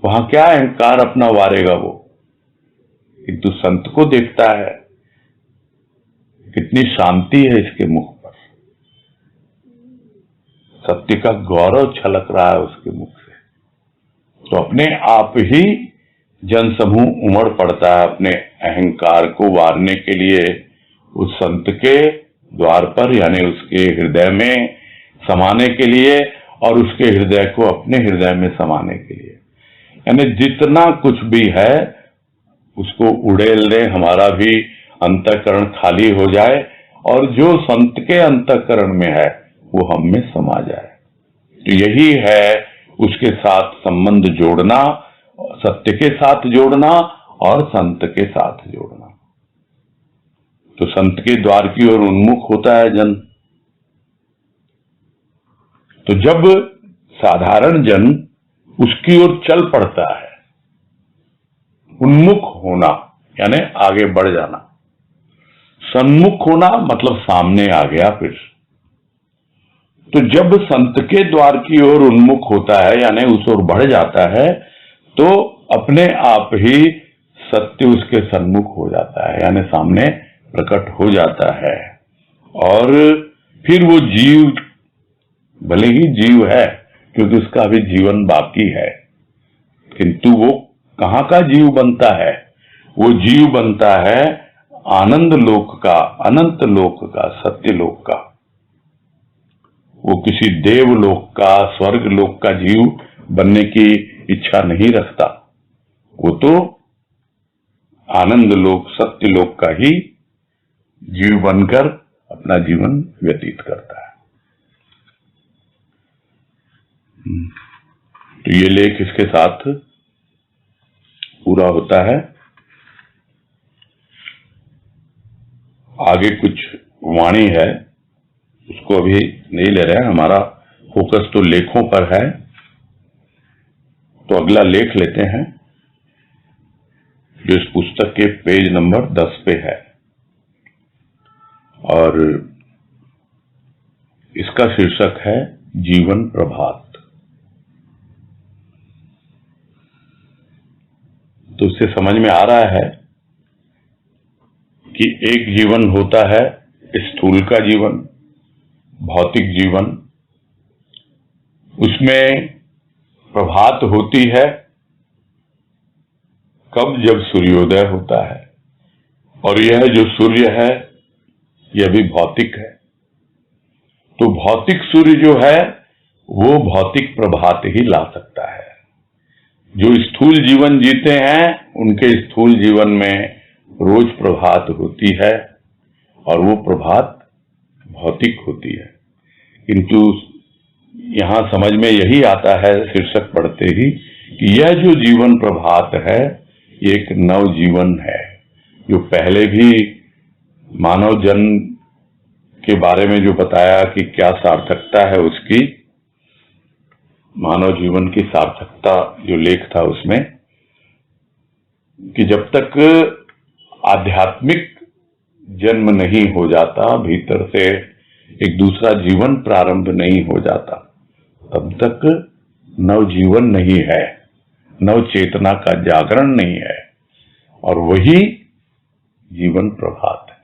वहां क्या अहंकार अपना वारेगा वो? किंतु संत को देखता है कितनी शांति है इसके मुख पर, सत्य का गौरव छलक रहा है उसके मुख से। तो अपने आप ही जनसमूह उमड़ पड़ता है अपने अहंकार को वारने के लिए उस संत के द्वार पर, यानी उसके हृदय में समाने के लिए और उसके हृदय को अपने हृदय में समाने के लिए। यानी जितना कुछ भी है उसको उड़ेल दे, हमारा भी अंतःकरण खाली हो जाए और जो संत के अंतःकरण में है वो हम में समा जाए। तो यही है उसके साथ संबंध जोड़ना, सत्य के साथ जोड़ना और संत के साथ जोड़ना। तो संत के द्वार की ओर उन्मुख होता है जन। तो जब साधारण जन उसकी ओर चल पड़ता है, उन्मुख होना यानी आगे बढ़ जाना, सन्मुख होना मतलब सामने आ गया। फिर तो जब संत के द्वार की ओर उन्मुख होता है यानी उस ओर बढ़ जाता है तो अपने आप ही सत्य उसके सन्मुख हो जाता है, यानी सामने प्रकट हो जाता है। और फिर वो जीव, भले ही जीव है क्योंकि उसका अभी जीवन बाकी है, किंतु वो कहां का जीव बनता है? वो जीव बनता है आनंद लोक का, अनंत लोक का, सत्य लोक का। वो किसी देव लोक का, स्वर्ग लोक का जीव बनने की इच्छा नहीं रखता। वो तो आनंद लोक, सत्य लोक का ही जीव बनकर अपना जीवन व्यतीत करता है। तो ये लेख इसके साथ पूरा होता है। आगे कुछ वाणी है, उसको अभी नहीं ले रहे हैं, हमारा फोकस तो लेखों पर है। तो अगला लेख लेते हैं जो इस पुस्तक के पेज नंबर 10 पे है, और इसका शीर्षक है जीवन प्रभात। तो इससे समझ में आ रहा है कि एक जीवन होता है स्थूल का जीवन, भौतिक जीवन। उसमें प्रभात होती है कब? जब सूर्योदय होता है। और यह जो सूर्य है यह भी भौतिक है। तो भौतिक सूर्य जो है वो भौतिक प्रभात ही ला सकता है। जो स्थूल जीवन जीते हैं उनके स्थूल जीवन में रोज प्रभात होती है, और वो प्रभात भौतिक होती है। किंतु यहां समझ में यही आता है शीर्षक पढ़ते ही कि यह जो जीवन प्रभात है ये एक नव जीवन है, जो पहले भी मानव जन्म के बारे में जो बताया कि क्या सार्थकता है उसकी, मानव जीवन की सार्थकता जो लेख था उसमें, कि जब तक आध्यात्मिक जन्म नहीं हो जाता, भीतर से एक दूसरा जीवन प्रारंभ नहीं हो जाता, तब तक नव जीवन नहीं है, नव चेतना का जागरण नहीं है, और वही जीवन प्रभात है।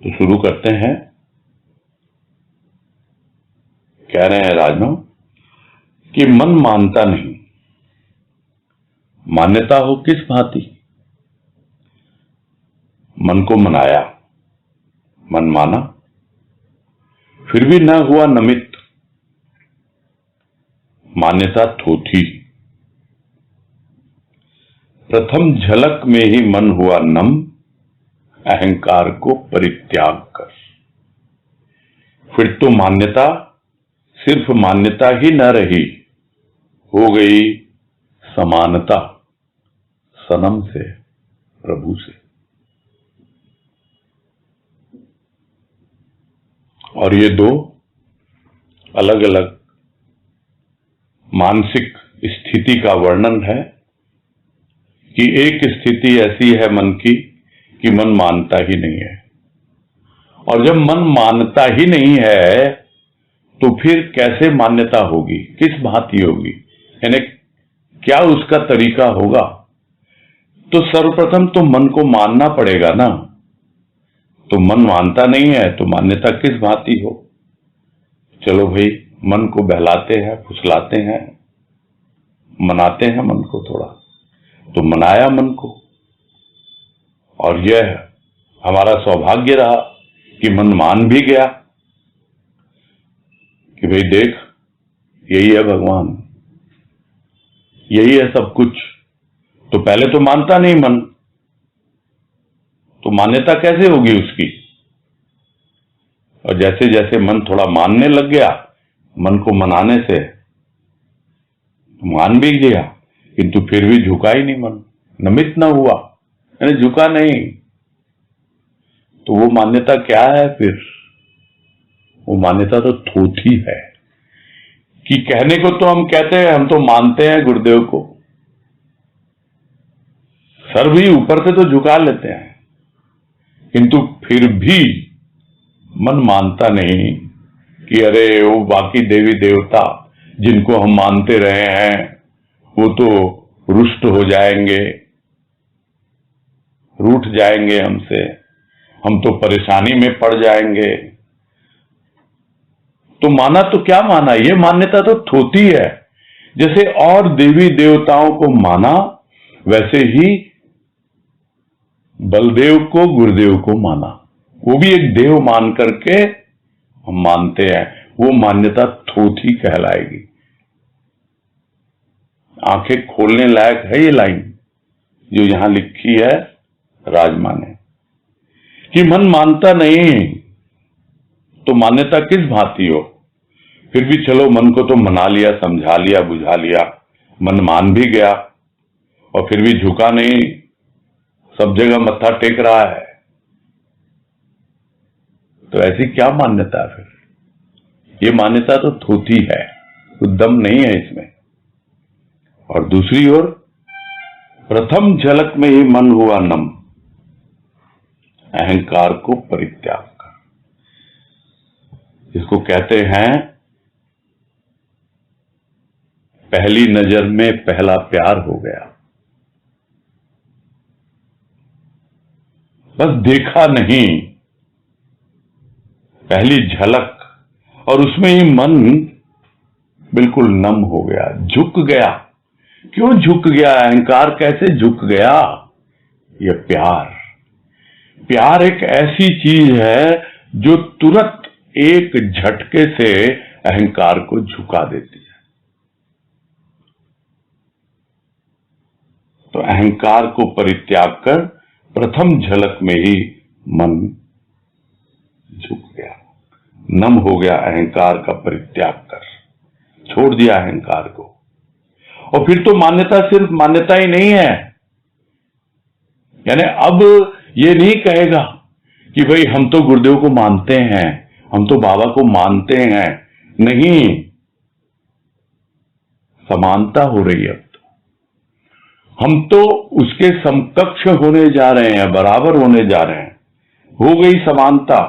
तो शुरू करते हैं। कह रहे हैं राजनव कि मन मानता नहीं, मान्यता हो किस भांति। मन को मनाया, मन माना, फिर भी न हुआ नमित, मान्यता थोथी। प्रथम झलक में ही मन हुआ नम, अहंकार को परित्याग कर। फिर तो मान्यता सिर्फ मान्यता ही न रही, हो गई समानता सनम से, प्रभु से। और ये दो अलग अलग मानसिक स्थिति का वर्णन है कि एक स्थिति ऐसी है मन की कि मन मानता ही नहीं है, और जब मन मानता ही नहीं है तो फिर कैसे मान्यता होगी, किस भांति होगी, यानी क्या उसका तरीका होगा। तो सर्वप्रथम तो मन को मानना पड़ेगा ना। तो मन मानता नहीं है तो मान्यता किस भांति हो। चलो भाई, मन को बहलाते हैं, फुसलाते हैं, मनाते हैं मन को थोड़ा। तो मनाया मन को, और यह हमारा सौभाग्य रहा कि मन मान भी गया कि भाई देख, यही है भगवान, यही है सब कुछ। तो पहले तो मानता नहीं मन, तो मान्यता कैसे होगी उसकी। और जैसे जैसे मन थोड़ा मानने लग गया, मन को मनाने से मान भी गया, किंतु फिर भी झुका ही नहीं मन, नमित न हुआ, यानी झुका नहीं। तो वो मान्यता क्या है फिर? वो मान्यता तो थोथी है कि कहने को तो हम कहते हैं, हम तो मानते हैं गुरुदेव को, सर भी ऊपर से तो झुका लेते हैं, किंतु फिर भी मन मानता नहीं कि अरे वो बाकी देवी देवता जिनको हम मानते रहे हैं वो तो रुष्ट हो जाएंगे, रूठ जाएंगे हमसे, हम तो परेशानी में पड़ जाएंगे। तो माना तो क्या माना, ये मान्यता तो थोथी है। जैसे और देवी देवताओं को माना, वैसे ही बलदेव को, गुरुदेव को माना। वो भी एक देव मान करके हम मानते हैं। वो मान्यता थोथी कहलाएगी। आंखें खोलने लायक है ये लाइन जो यहां लिखी है राजमा ने, कि मन मानता नहीं तो मान्यता किस भांति हो। फिर भी चलो, मन को तो मना लिया, समझा लिया, बुझा लिया, मन मान भी गया और फिर भी झुका नहीं, सब जगह मत्था टेक रहा है, तो ऐसी क्या मान्यता है फिर? ये मान्यता तो थोथी है, उद्दम नहीं है इसमें। और दूसरी ओर, प्रथम झलक में ही मन हुआ नम, अहंकार को परित्याग कर, जिसको कहते हैं पहली नजर में पहला प्यार हो गया। बस देखा नहीं, पहली झलक, और उसमें ही मन बिल्कुल नम हो गया, झुक गया। क्यों झुक गया? अहंकार कैसे झुक गया? यह प्यार। प्यार एक ऐसी चीज है जो तुरंत एक झटके से अहंकार को झुका देती है। तो अहंकार को परित्याग कर प्रथम झलक में ही मन झुक गया, नम हो गया। अहंकार का परित्याग कर छोड़ दिया अहंकार को। और फिर तो मान्यता सिर्फ मान्यता ही नहीं है, यानी अब ये नहीं कहेगा कि भाई हम तो गुरुदेव को मानते हैं, हम तो बाबा को मानते हैं। नहीं, समानता हो रही है। अब तो हम तो उसके समकक्ष होने जा रहे हैं, बराबर होने जा रहे हैं। हो गई समानता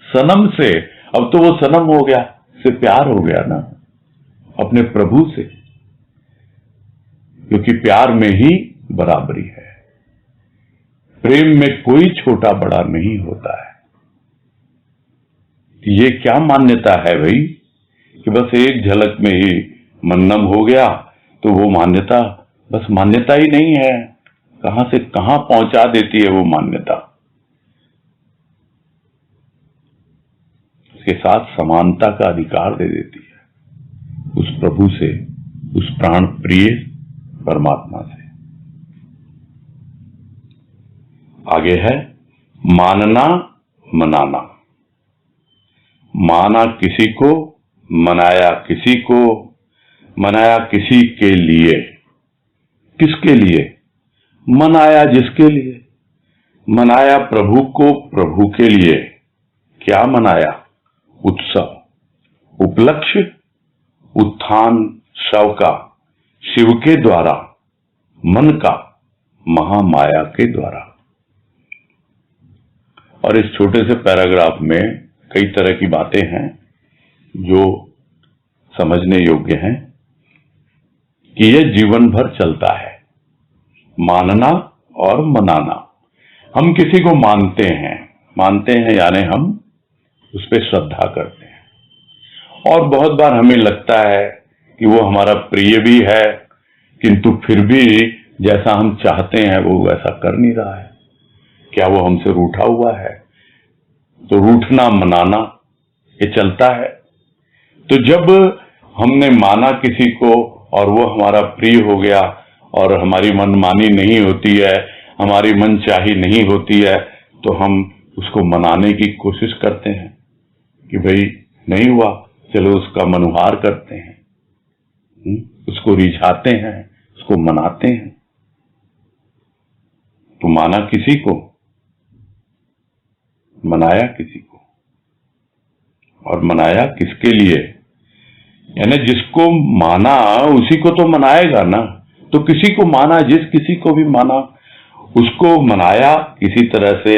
सनम से। अब तो वो सनम हो गया, से प्यार हो गया ना अपने प्रभु से, क्योंकि प्यार में ही बराबरी है। प्रेम में कोई छोटा बड़ा नहीं होता है। ये क्या मान्यता है भाई कि बस एक झलक में ही मन नम हो गया? तो वो मान्यता बस मान्यता ही नहीं है, कहां से कहां पहुंचा देती है वो मान्यता। उसके साथ समानता का अधिकार दे देती है उस प्रभु से, उस प्राण प्रिय परमात्मा से। आगे है मानना मनाना। माना किसी को, मनाया किसी को, मनाया किसी के लिए। किसके लिए? मनाया जिसके लिए। मनाया प्रभु को, प्रभु के लिए। क्या मनाया? उत्सव, उपलक्ष्य, उत्थान शव का शिव के द्वारा, मन का महामाया के द्वारा। और इस छोटे से पैराग्राफ में कई तरह की बातें हैं जो समझने योग्य हैं कि यह जीवन भर चलता है, मानना और मनाना। हम किसी को मानते हैं यानी हम उस पर श्रद्धा करते हैं। और बहुत बार हमें लगता है कि वो हमारा प्रिय भी है, किंतु फिर भी जैसा हम चाहते हैं वो वैसा कर नहीं रहा है। क्या वो हमसे रूठा हुआ है? तो रूठना मनाना ये चलता है। तो जब हमने माना किसी को और वो हमारा प्रिय हो गया और हमारी मनमानी नहीं होती है, हमारी मनचाही नहीं होती है, तो हम उसको मनाने की कोशिश करते हैं कि भाई नहीं हुआ, चलो उसका मनुहार करते हैं, उसको रिझाते हैं, उसको मनाते हैं। तो माना किसी को, मनाया किसी को, और मनाया किसके लिए? यानी जिसको माना उसी को तो मनाएगा ना। तो किसी को माना, जिस किसी को भी माना उसको मनाया किसी तरह से।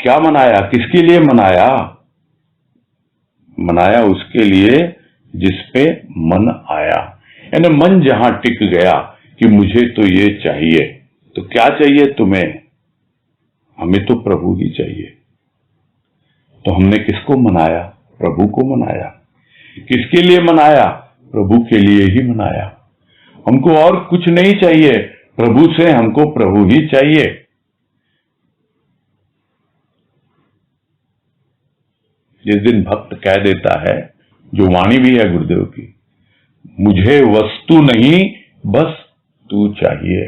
क्या मनाया? किसके लिए मनाया? मनाया उसके लिए जिस पे मन आया। यानी मन जहां टिक गया कि मुझे तो ये चाहिए। तो क्या चाहिए तुम्हें? हमें तो प्रभु ही चाहिए। तो हमने किसको मनाया? प्रभु को मनाया। किसके लिए मनाया? प्रभु के लिए ही मनाया। हमको और कुछ नहीं चाहिए, प्रभु से हमको प्रभु ही चाहिए। जिस दिन भक्त कह देता है, जो वाणी भी है गुरुदेव की, मुझे वस्तु नहीं बस तू चाहिए,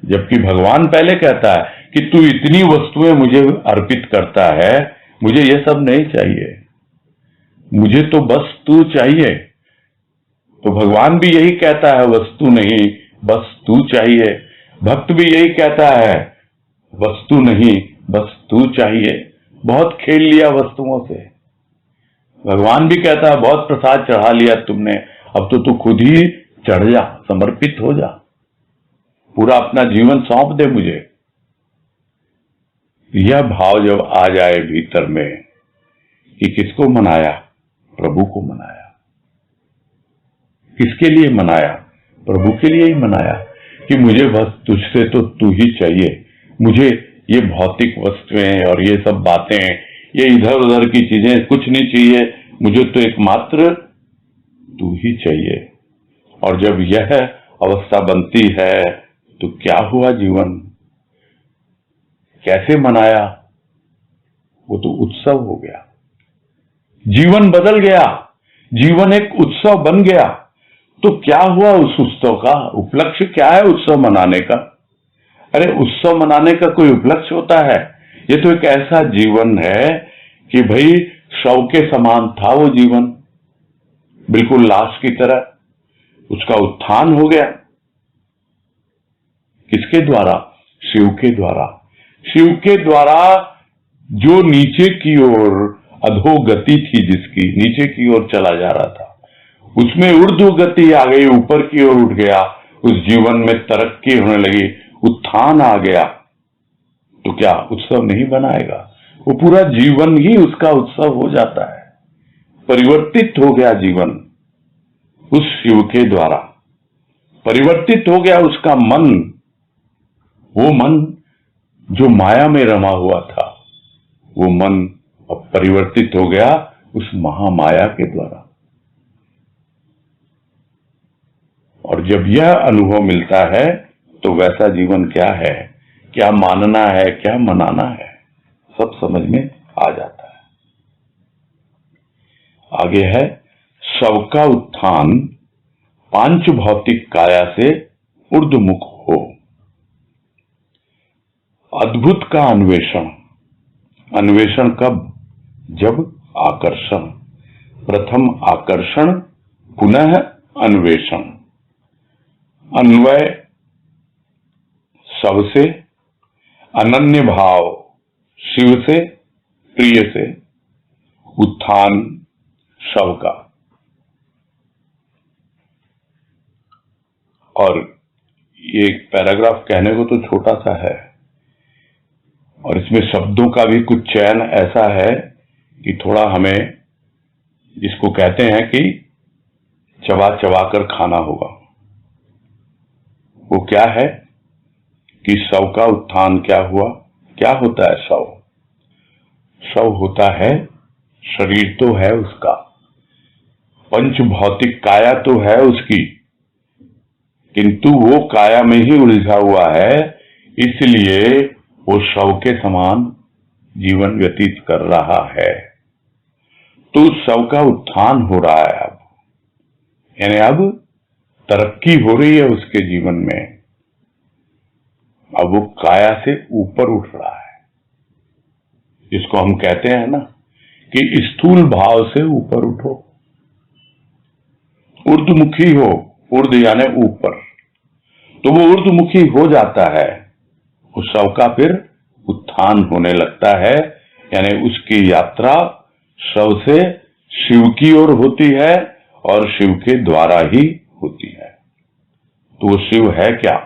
जबकि भगवान पहले कहता है कि तू इतनी वस्तुएं मुझे अर्पित करता है, मुझे ये सब नहीं चाहिए, मुझे तो बस तू चाहिए। तो भगवान भी यही कहता है, वस्तु नहीं बस तू चाहिए। भक्त भी यही कहता है, वस्तु नहीं बस तू चाहिए। बहुत खेल लिया वस्तुओं से। भगवान भी कहता है, बहुत प्रसाद चढ़ा लिया तुमने, अब तो तू खुद ही चढ़ जा, समर्पित हो जा, पूरा अपना जीवन सौंप दे मुझे। यह भाव जब आ जाए भीतर में कि किसको मनाया, प्रभु को मनाया। किसके लिए मनाया, प्रभु के लिए ही मनाया, कि मुझे बस तुझसे तो तू ही चाहिए, मुझे ये भौतिक वस्तुएं और ये सब बातें, ये इधर उधर की चीजें कुछ नहीं चाहिए, मुझे तो एकमात्र तू ही चाहिए। और जब यह अवस्था बनती है तो क्या हुआ जीवन, कैसे मनाया, वो तो उत्सव हो गया, जीवन बदल गया, जीवन एक उत्सव बन गया। तो क्या हुआ उस उत्सव का, उपलक्ष्य क्या है उत्सव मनाने का? अरे उत्सव मनाने का कोई उपलक्ष्य होता है? ये तो एक ऐसा जीवन है कि भाई शव के समान था वो जीवन, बिल्कुल लाश की तरह, उसका उत्थान हो गया। किसके द्वारा? शिव के द्वारा। शिव के द्वारा जो नीचे की ओर अधोगति थी, जिसकी नीचे की ओर चला जा रहा था, उसमें ऊर्ध्व गति आ गई, ऊपर की ओर उठ गया, उस जीवन में तरक्की होने लगी, उत्थान आ गया। तो क्या उत्सव नहीं बनाएगा? वो पूरा जीवन ही उसका उत्सव हो जाता है। परिवर्तित हो गया जीवन उस शिव के द्वारा, परिवर्तित हो गया उसका मन। वो मन जो माया में रमा हुआ था, वो मन अब परिवर्तित हो गया उस महामाया के द्वारा। और जब यह अनुभव मिलता है तो वैसा जीवन क्या है, क्या मानना है, क्या मनाना है, सब समझ में आ जाता है। आगे है, शव का उत्थान पांच भौतिक काया से ऊर्ध्वमुख हो। अद्भुत का अन्वेषण। अन्वेषण कब? जब आकर्षण। प्रथम आकर्षण, पुनः अन्वेषण। अन्वय शव से, अनन्य भाव शिव से, प्रिय से, उत्थान शव का। और ये एक पैराग्राफ कहने को तो छोटा सा है, और इसमें शब्दों का भी कुछ चयन ऐसा है कि थोड़ा हमें, जिसको कहते हैं कि चबा चबा कर खाना होगा। वो क्या है कि शव का उत्थान क्या हुआ? क्या होता है शव? शव होता है, शरीर तो है उसका, पंच भौतिक काया तो है उसकी, किंतु वो काया में ही उलझा हुआ है, इसलिए वो शव के समान जीवन व्यतीत कर रहा है। तो शव का उत्थान हो रहा है अब, यानी अब तरक्की हो रही है उसके जीवन में। अब वो काया से ऊपर उठ रहा है, जिसको हम कहते हैं ना कि स्थूल भाव से ऊपर उठो, ऊर्ध्वमुखी हो, ऊर्ध यानी ऊपर। तो वो ऊर्ध्वमुखी हो जाता है, उस शव का फिर उत्थान होने लगता है, यानी उसकी यात्रा शव से शिव की ओर होती है और शिव के द्वारा ही होती है। तो वो शिव है क्या?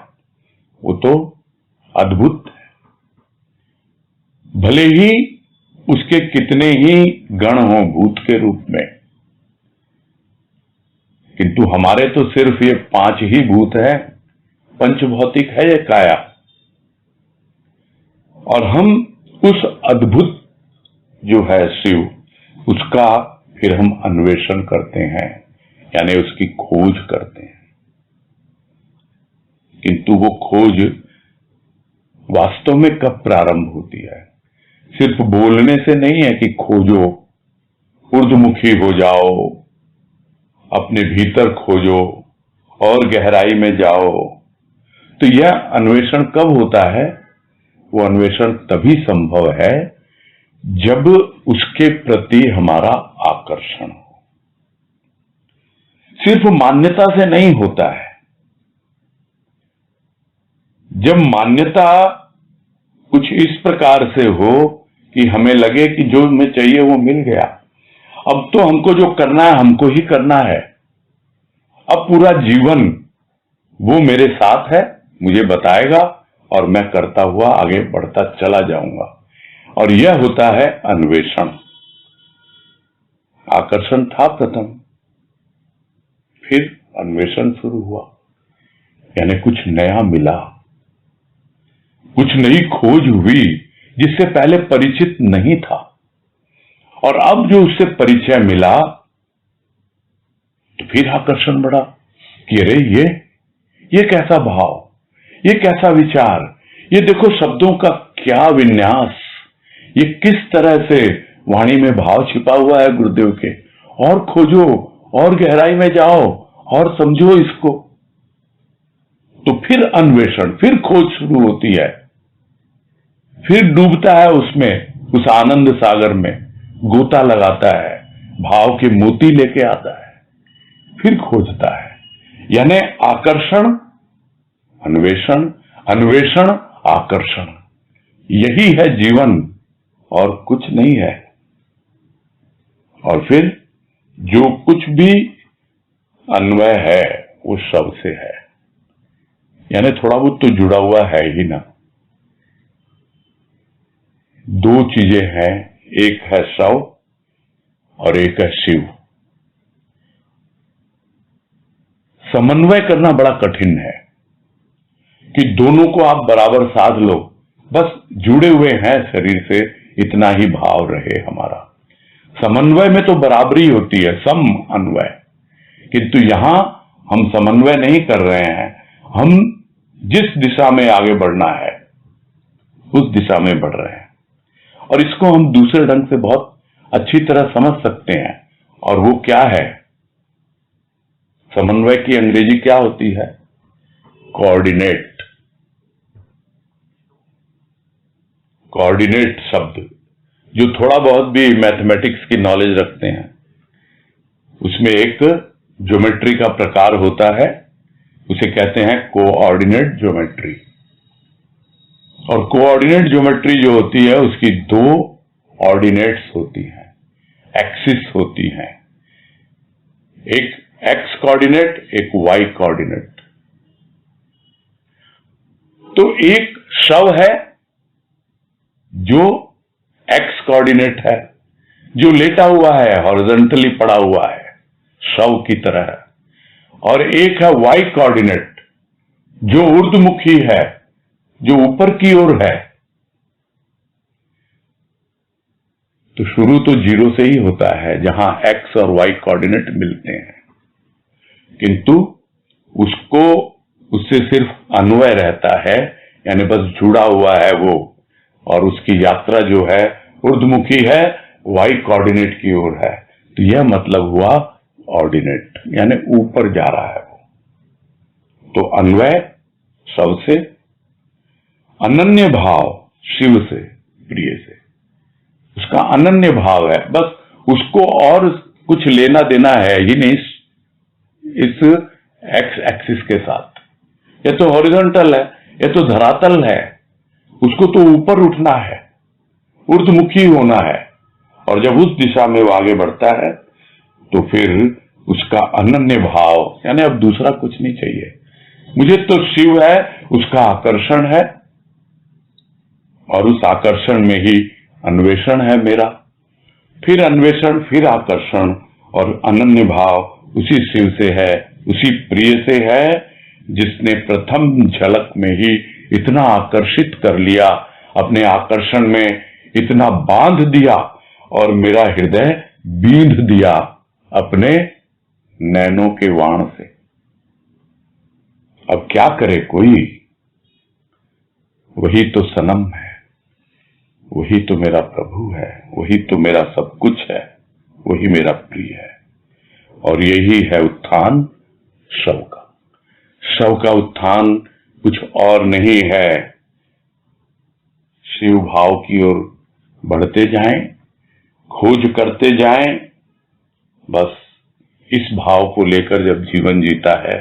वो तो अद्भुत है। भले ही उसके कितने ही गण हों भूत के रूप में, किंतु हमारे तो सिर्फ ये पांच ही भूत है, पंचभौतिक है ये काया। और हम उस अद्भुत जो है शिव, उसका फिर हम अन्वेषण करते हैं, यानी उसकी खोज करते हैं। किंतु वो खोज वास्तव में कब प्रारंभ होती है? सिर्फ बोलने से नहीं है कि खोजो, ऊर्ध्वमुखी हो जाओ, अपने भीतर खोजो और गहराई में जाओ। तो यह अन्वेषण कब होता है? वो अन्वेषण तभी संभव है जब उसके प्रति हमारा आकर्षण हो। सिर्फ मान्यता से नहीं होता है। जब मान्यता कुछ इस प्रकार से हो कि हमें लगे कि जो हमें चाहिए वो मिल गया, अब तो हमको जो करना है हमको ही करना है, अब पूरा जीवन वो मेरे साथ है, मुझे बताएगा और मैं करता हुआ आगे बढ़ता चला जाऊंगा। और यह होता है अन्वेषण। आकर्षण था प्रथम, फिर अन्वेषण शुरू हुआ, यानी कुछ नया मिला, कुछ नई खोज हुई जिससे पहले परिचित नहीं था। और अब जो उससे परिचय मिला तो फिर आकर्षण बढ़ा कि अरे ये कैसा भाव, ये कैसा विचार, ये देखो शब्दों का क्या विन्यास, ये किस तरह से वाणी में भाव छिपा हुआ है गुरुदेव के। और खोजो और गहराई में जाओ और समझो इसको। तो फिर अन्वेषण, फिर खोज शुरू होती है, फिर डूबता है उसमें, उस आनंद सागर में गोता लगाता है, भाव के मोती लेके आता है, फिर खोजता है। यानी आकर्षण, अन्वेषण, अन्वेषण, आकर्षण, यही है जीवन और कुछ नहीं है। और फिर जो कुछ भी अन्वय है वो शव से है, यानी थोड़ा बहुत तो जुड़ा हुआ है ही ना। दो चीजें हैं, एक है शव और एक है शिव। समन्वय करना बड़ा कठिन है कि दोनों को आप बराबर साध लो, बस जुड़े हुए हैं शरीर से, इतना ही भाव रहे हमारा। समन्वय में तो बराबरी होती है, सम अन्वय, किंतु यहां हम समन्वय नहीं कर रहे हैं। हम जिस दिशा में आगे बढ़ना है उस दिशा में बढ़ रहे हैं। और इसको हम दूसरे ढंग से बहुत अच्छी तरह समझ सकते हैं। और वो क्या है? समन्वय की अंग्रेजी क्या होती है? कोऑर्डिनेट। कोऑर्डिनेट शब्द, जो थोड़ा बहुत भी मैथमेटिक्स की नॉलेज रखते हैं, उसमें एक ज्योमेट्री का प्रकार होता है, उसे कहते हैं कोऑर्डिनेट ज्योमेट्री। और कोऑर्डिनेट ज्योमेट्री जो होती है उसकी दो ऑर्डिनेट्स होती हैं, एक्सिस होती हैं, एक एक्स कोऑर्डिनेट, एक वाई कोऑर्डिनेट। तो एक शव है जो एक्स कोऑर्डिनेट है, जो लेटा हुआ है, हॉरिजॉन्टली पड़ा हुआ है शव की तरह, और एक है वाई कोऑर्डिनेट जो ऊर्ध्वमुखी है, जो ऊपर की ओर है। तो शुरू तो जीरो से ही होता है जहां एक्स और वाई कोऑर्डिनेट मिलते हैं, किंतु उससे सिर्फ अन्वय रहता है, यानी बस जुड़ा हुआ है वो, और उसकी यात्रा जो है ऊर्ध्वमुखी है, वाई कोऑर्डिनेट की ओर है। तो यह मतलब हुआ ऑर्डिनेट, यानी ऊपर जा रहा है वो। तो अन्वय शव से, अनन्य भाव शिव से, प्रिय से, उसका अनन्य भाव है, बस उसको और कुछ लेना देना है ही नहीं इस एक्स एक्सिस के साथ। ये तो हॉरिजॉन्टल है, ये तो धरातल है, उसको तो ऊपर उठना है, ऊर्ध्वमुखी होना है। और जब उस दिशा में वो आगे बढ़ता है तो फिर उसका अनन्य भाव, यानी अब दूसरा कुछ नहीं चाहिए, मुझे तो शिव है, उसका आकर्षण है, और उस आकर्षण में ही अन्वेषण है मेरा। फिर अन्वेषण, फिर आकर्षण, और अनन्य भाव उसी शिव से है, उसी प्रिय से है, जिसने प्रथम झलक में ही इतना आकर्षित कर लिया, अपने आकर्षण में इतना बांध दिया और मेरा हृदय बींध दिया अपने नैनों के वाण से। अब क्या करे कोई, वही तो सनम है, वही तो मेरा प्रभु है, वही तो मेरा सब कुछ है, वही मेरा प्रिय है। और यही है उत्थान शव का। शव का उत्थान कुछ और नहीं है, शिव भाव की ओर बढ़ते जाएं, खोज करते जाएं। बस इस भाव को लेकर जब जीवन जीता है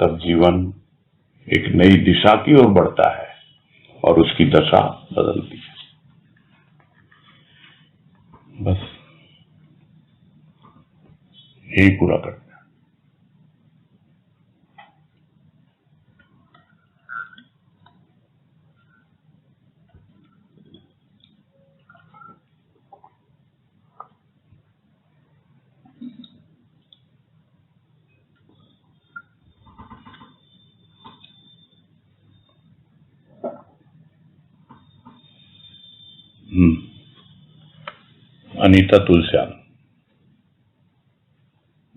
तब जीवन एक नई दिशा की ओर बढ़ता है और उसकी दशा बदलती है। बस यही पूरा करना है। अनीता तुलसियान,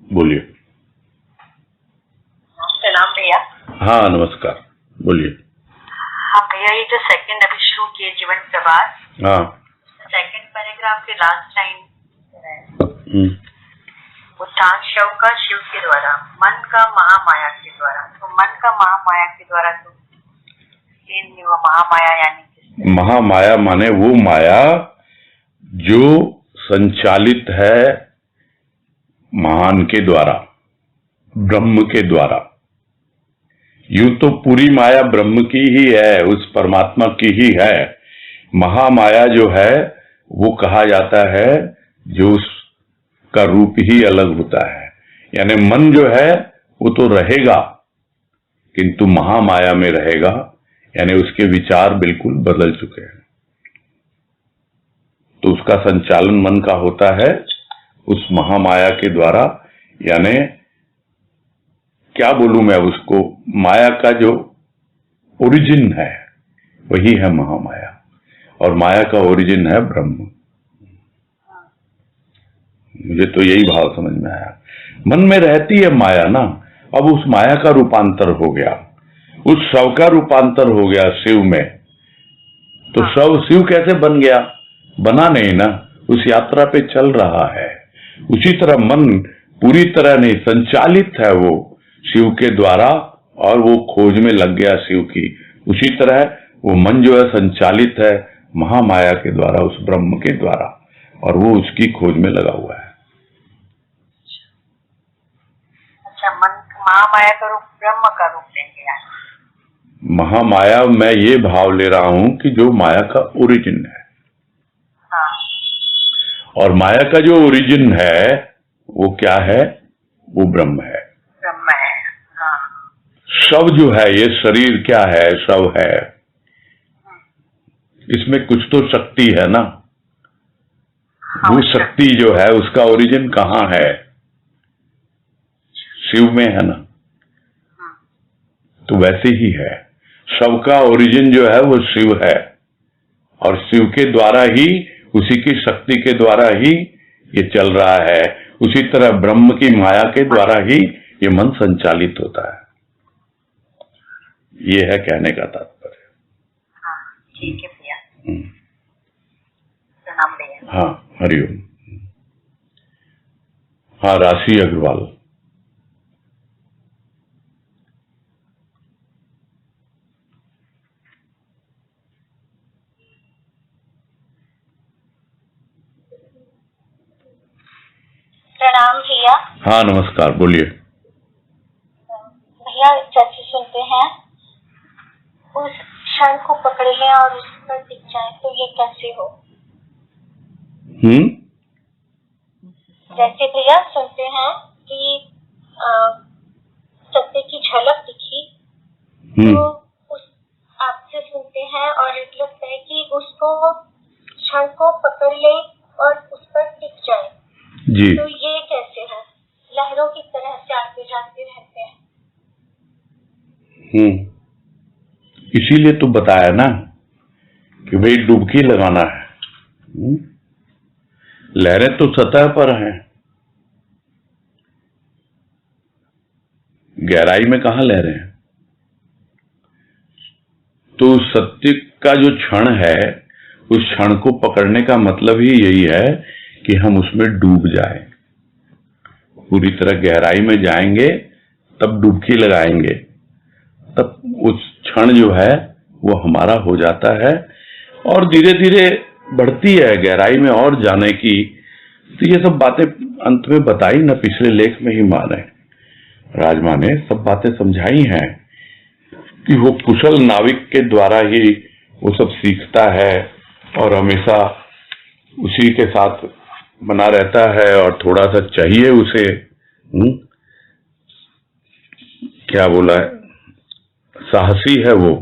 बोलिए। सलाम भैया। हाँ नमस्कार, बोलिए। हाँ भैया, ये जो सेकंड अभी शुरू किए जीवन प्रवास, हाँ सेकंड पैराग्राफ के लास्ट लाइन, उत्थान शव का शिव के द्वारा, मन का महामाया के द्वारा। तो मन का महामाया के द्वारा, तो वो महामाया यानी महामाया माने वो माया जो संचालित है महान के द्वारा, ब्रह्म के द्वारा। यूं तो पूरी माया ब्रह्म की ही है, उस परमात्मा की ही है। महामाया जो है वो कहा जाता है जो उसका रूप ही अलग होता है। यानी मन जो है वो तो रहेगा किंतु महामाया में रहेगा, यानी उसके विचार बिल्कुल बदल चुके हैं। तो उसका संचालन मन का होता है उस महामाया के द्वारा। यानी क्या बोलूं मैं उसको, माया का जो ओरिजिन है वही है महामाया, और माया का ओरिजिन है ब्रह्म। मुझे तो यही भाव समझ में आया। मन में रहती है माया ना, अब उस माया का रूपांतर हो गया, उस शव का रूपांतर हो गया शिव में। तो शव शिव कैसे बन गया? बना नहीं ना, उस यात्रा पे चल रहा है। उसी तरह मन पूरी तरह नहीं, संचालित है वो शिव के द्वारा, और वो खोज में लग गया शिव की। उसी तरह वो मन जो है संचालित है महामाया के द्वारा, उस ब्रह्म के द्वारा, और वो उसकी खोज में लगा हुआ है। अच्छा, मन महामाया का रूप ब्रह्म का रूप लेंगे यानी? महामाया मैं ये भाव ले रहा हूं कि जो माया का ओरिजिन है। हाँ। और माया का जो ओरिजिन है वो क्या है? वो ब्रह्म है। ब्रह्म है। हाँ। शव जो है, ये शरीर क्या है? शव है। इसमें कुछ तो शक्ति है ना। हाँ, वो शक्ति जो है उसका ओरिजिन कहाँ है? शिव में है ना। तो वैसे ही है, शव का ओरिजिन जो है वो शिव है, और शिव के द्वारा ही, उसी की शक्ति के द्वारा ही ये चल रहा है। उसी तरह ब्रह्म की माया के द्वारा ही ये मन संचालित होता है। ये है कहने का तात्पर्य। हाँ, ठीक है भैया। प्रणाम भैया। हाँ, हरिओम। हाँ, राशि अग्रवाल। प्रणाम भैया। हाँ नमस्कार, बोलिए। भैया, जैसे सुनते हैं उस क्षण को पकड़ लें और उस पर टिक जाए, तो ये कैसे हो? जैसे भैया सुनते हैं कि सत्य की झलक दिखी, तो उस आपसे सुनते हैं और लगता है कि उसको क्षण को पकड़ ले और उस पर टिक जाए जी। तो ये कैसे है? लहरों की तरह से आते जाते रहते हैं। इसीलिए तो बताया ना कि भाई डुबकी लगाना है। लहरें तो सतह पर हैं, गहराई में कहाँ ले रहे हैं। तो सत्य का जो क्षण है, उस क्षण को पकड़ने का मतलब ही यही है कि हम उसमें डूब जाएं, पूरी तरह गहराई में जाएंगे, तब डुबकी लगाएंगे, तब उस क्षण जो है वो हमारा हो जाता है और धीरे धीरे बढ़ती है गहराई में और जाने की। तो ये सब बातें अंत में बताई ना, पिछले लेख में ही माने राजमा ने सब बातें समझाई हैं कि वो कुशल नाविक के द्वारा ही वो सब सीखता है और हमेशा उसी के साथ बना रहता है और थोड़ा सा चाहिए उसे क्या बोला है, साहसी है वो,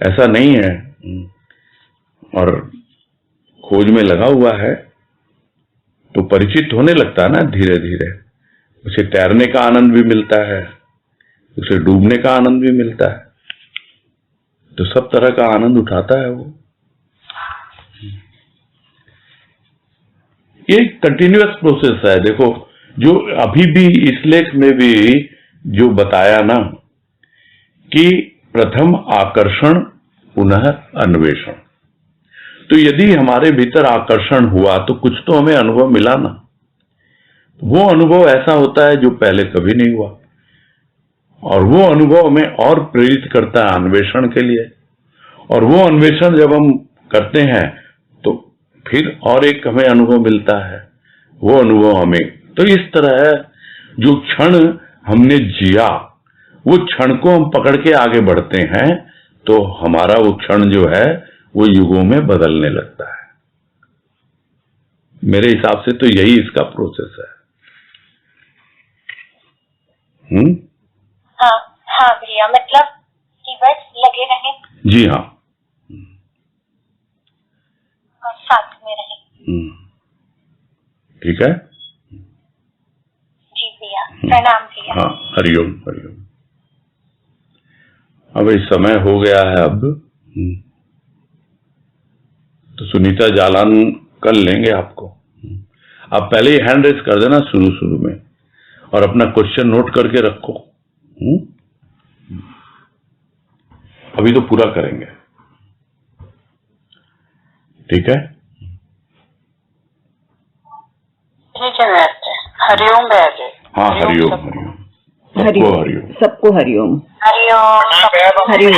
ऐसा नहीं है, और खोज में लगा हुआ है तो परिचित होने लगता है ना धीरे धीरे। उसे तैरने का आनंद भी मिलता है, उसे डूबने का आनंद भी मिलता है, तो सब तरह का आनंद उठाता है वो। ये कंटिन्यूअस प्रोसेस है। देखो जो अभी भी इस लेख में भी जो बताया ना कि प्रथम आकर्षण पुनः अन्वेषण, तो यदि हमारे भीतर आकर्षण हुआ तो कुछ तो हमें अनुभव मिला ना। वो अनुभव ऐसा होता है जो पहले कभी नहीं हुआ, और वो अनुभव हमें और प्रेरित करता है अन्वेषण के लिए, और वो अन्वेषण जब हम करते हैं तो फिर और एक हमें अनुभव मिलता है, वो अनुभव हमें। तो इस तरह जो क्षण हमने जिया, वो क्षण को हम पकड़ के आगे बढ़ते हैं तो हमारा वो क्षण जो है वो युगों में बदलने लगता है। मेरे हिसाब से तो यही इसका प्रोसेस है। हाँ हाँ भैया, मतलब कि बस लगे रहें। जी हाँ, और साथ में रहें। ठीक है जी भैया, प्रणाम भैया। हाँ, हरिओम हरिओम। अब इस समय हो गया है अब, तो सुनीता जालान कर लेंगे आपको। आप पहले ही हैंड रेस कर देना शुरू में, और अपना क्वेश्चन नोट करके रखो। अभी तो पूरा करेंगे, ठीक है। हरिओम भैया। हाँ हरिओम हरिओम, सबको हरिओम। सबको हरिओम। हरिओम। हरिओम।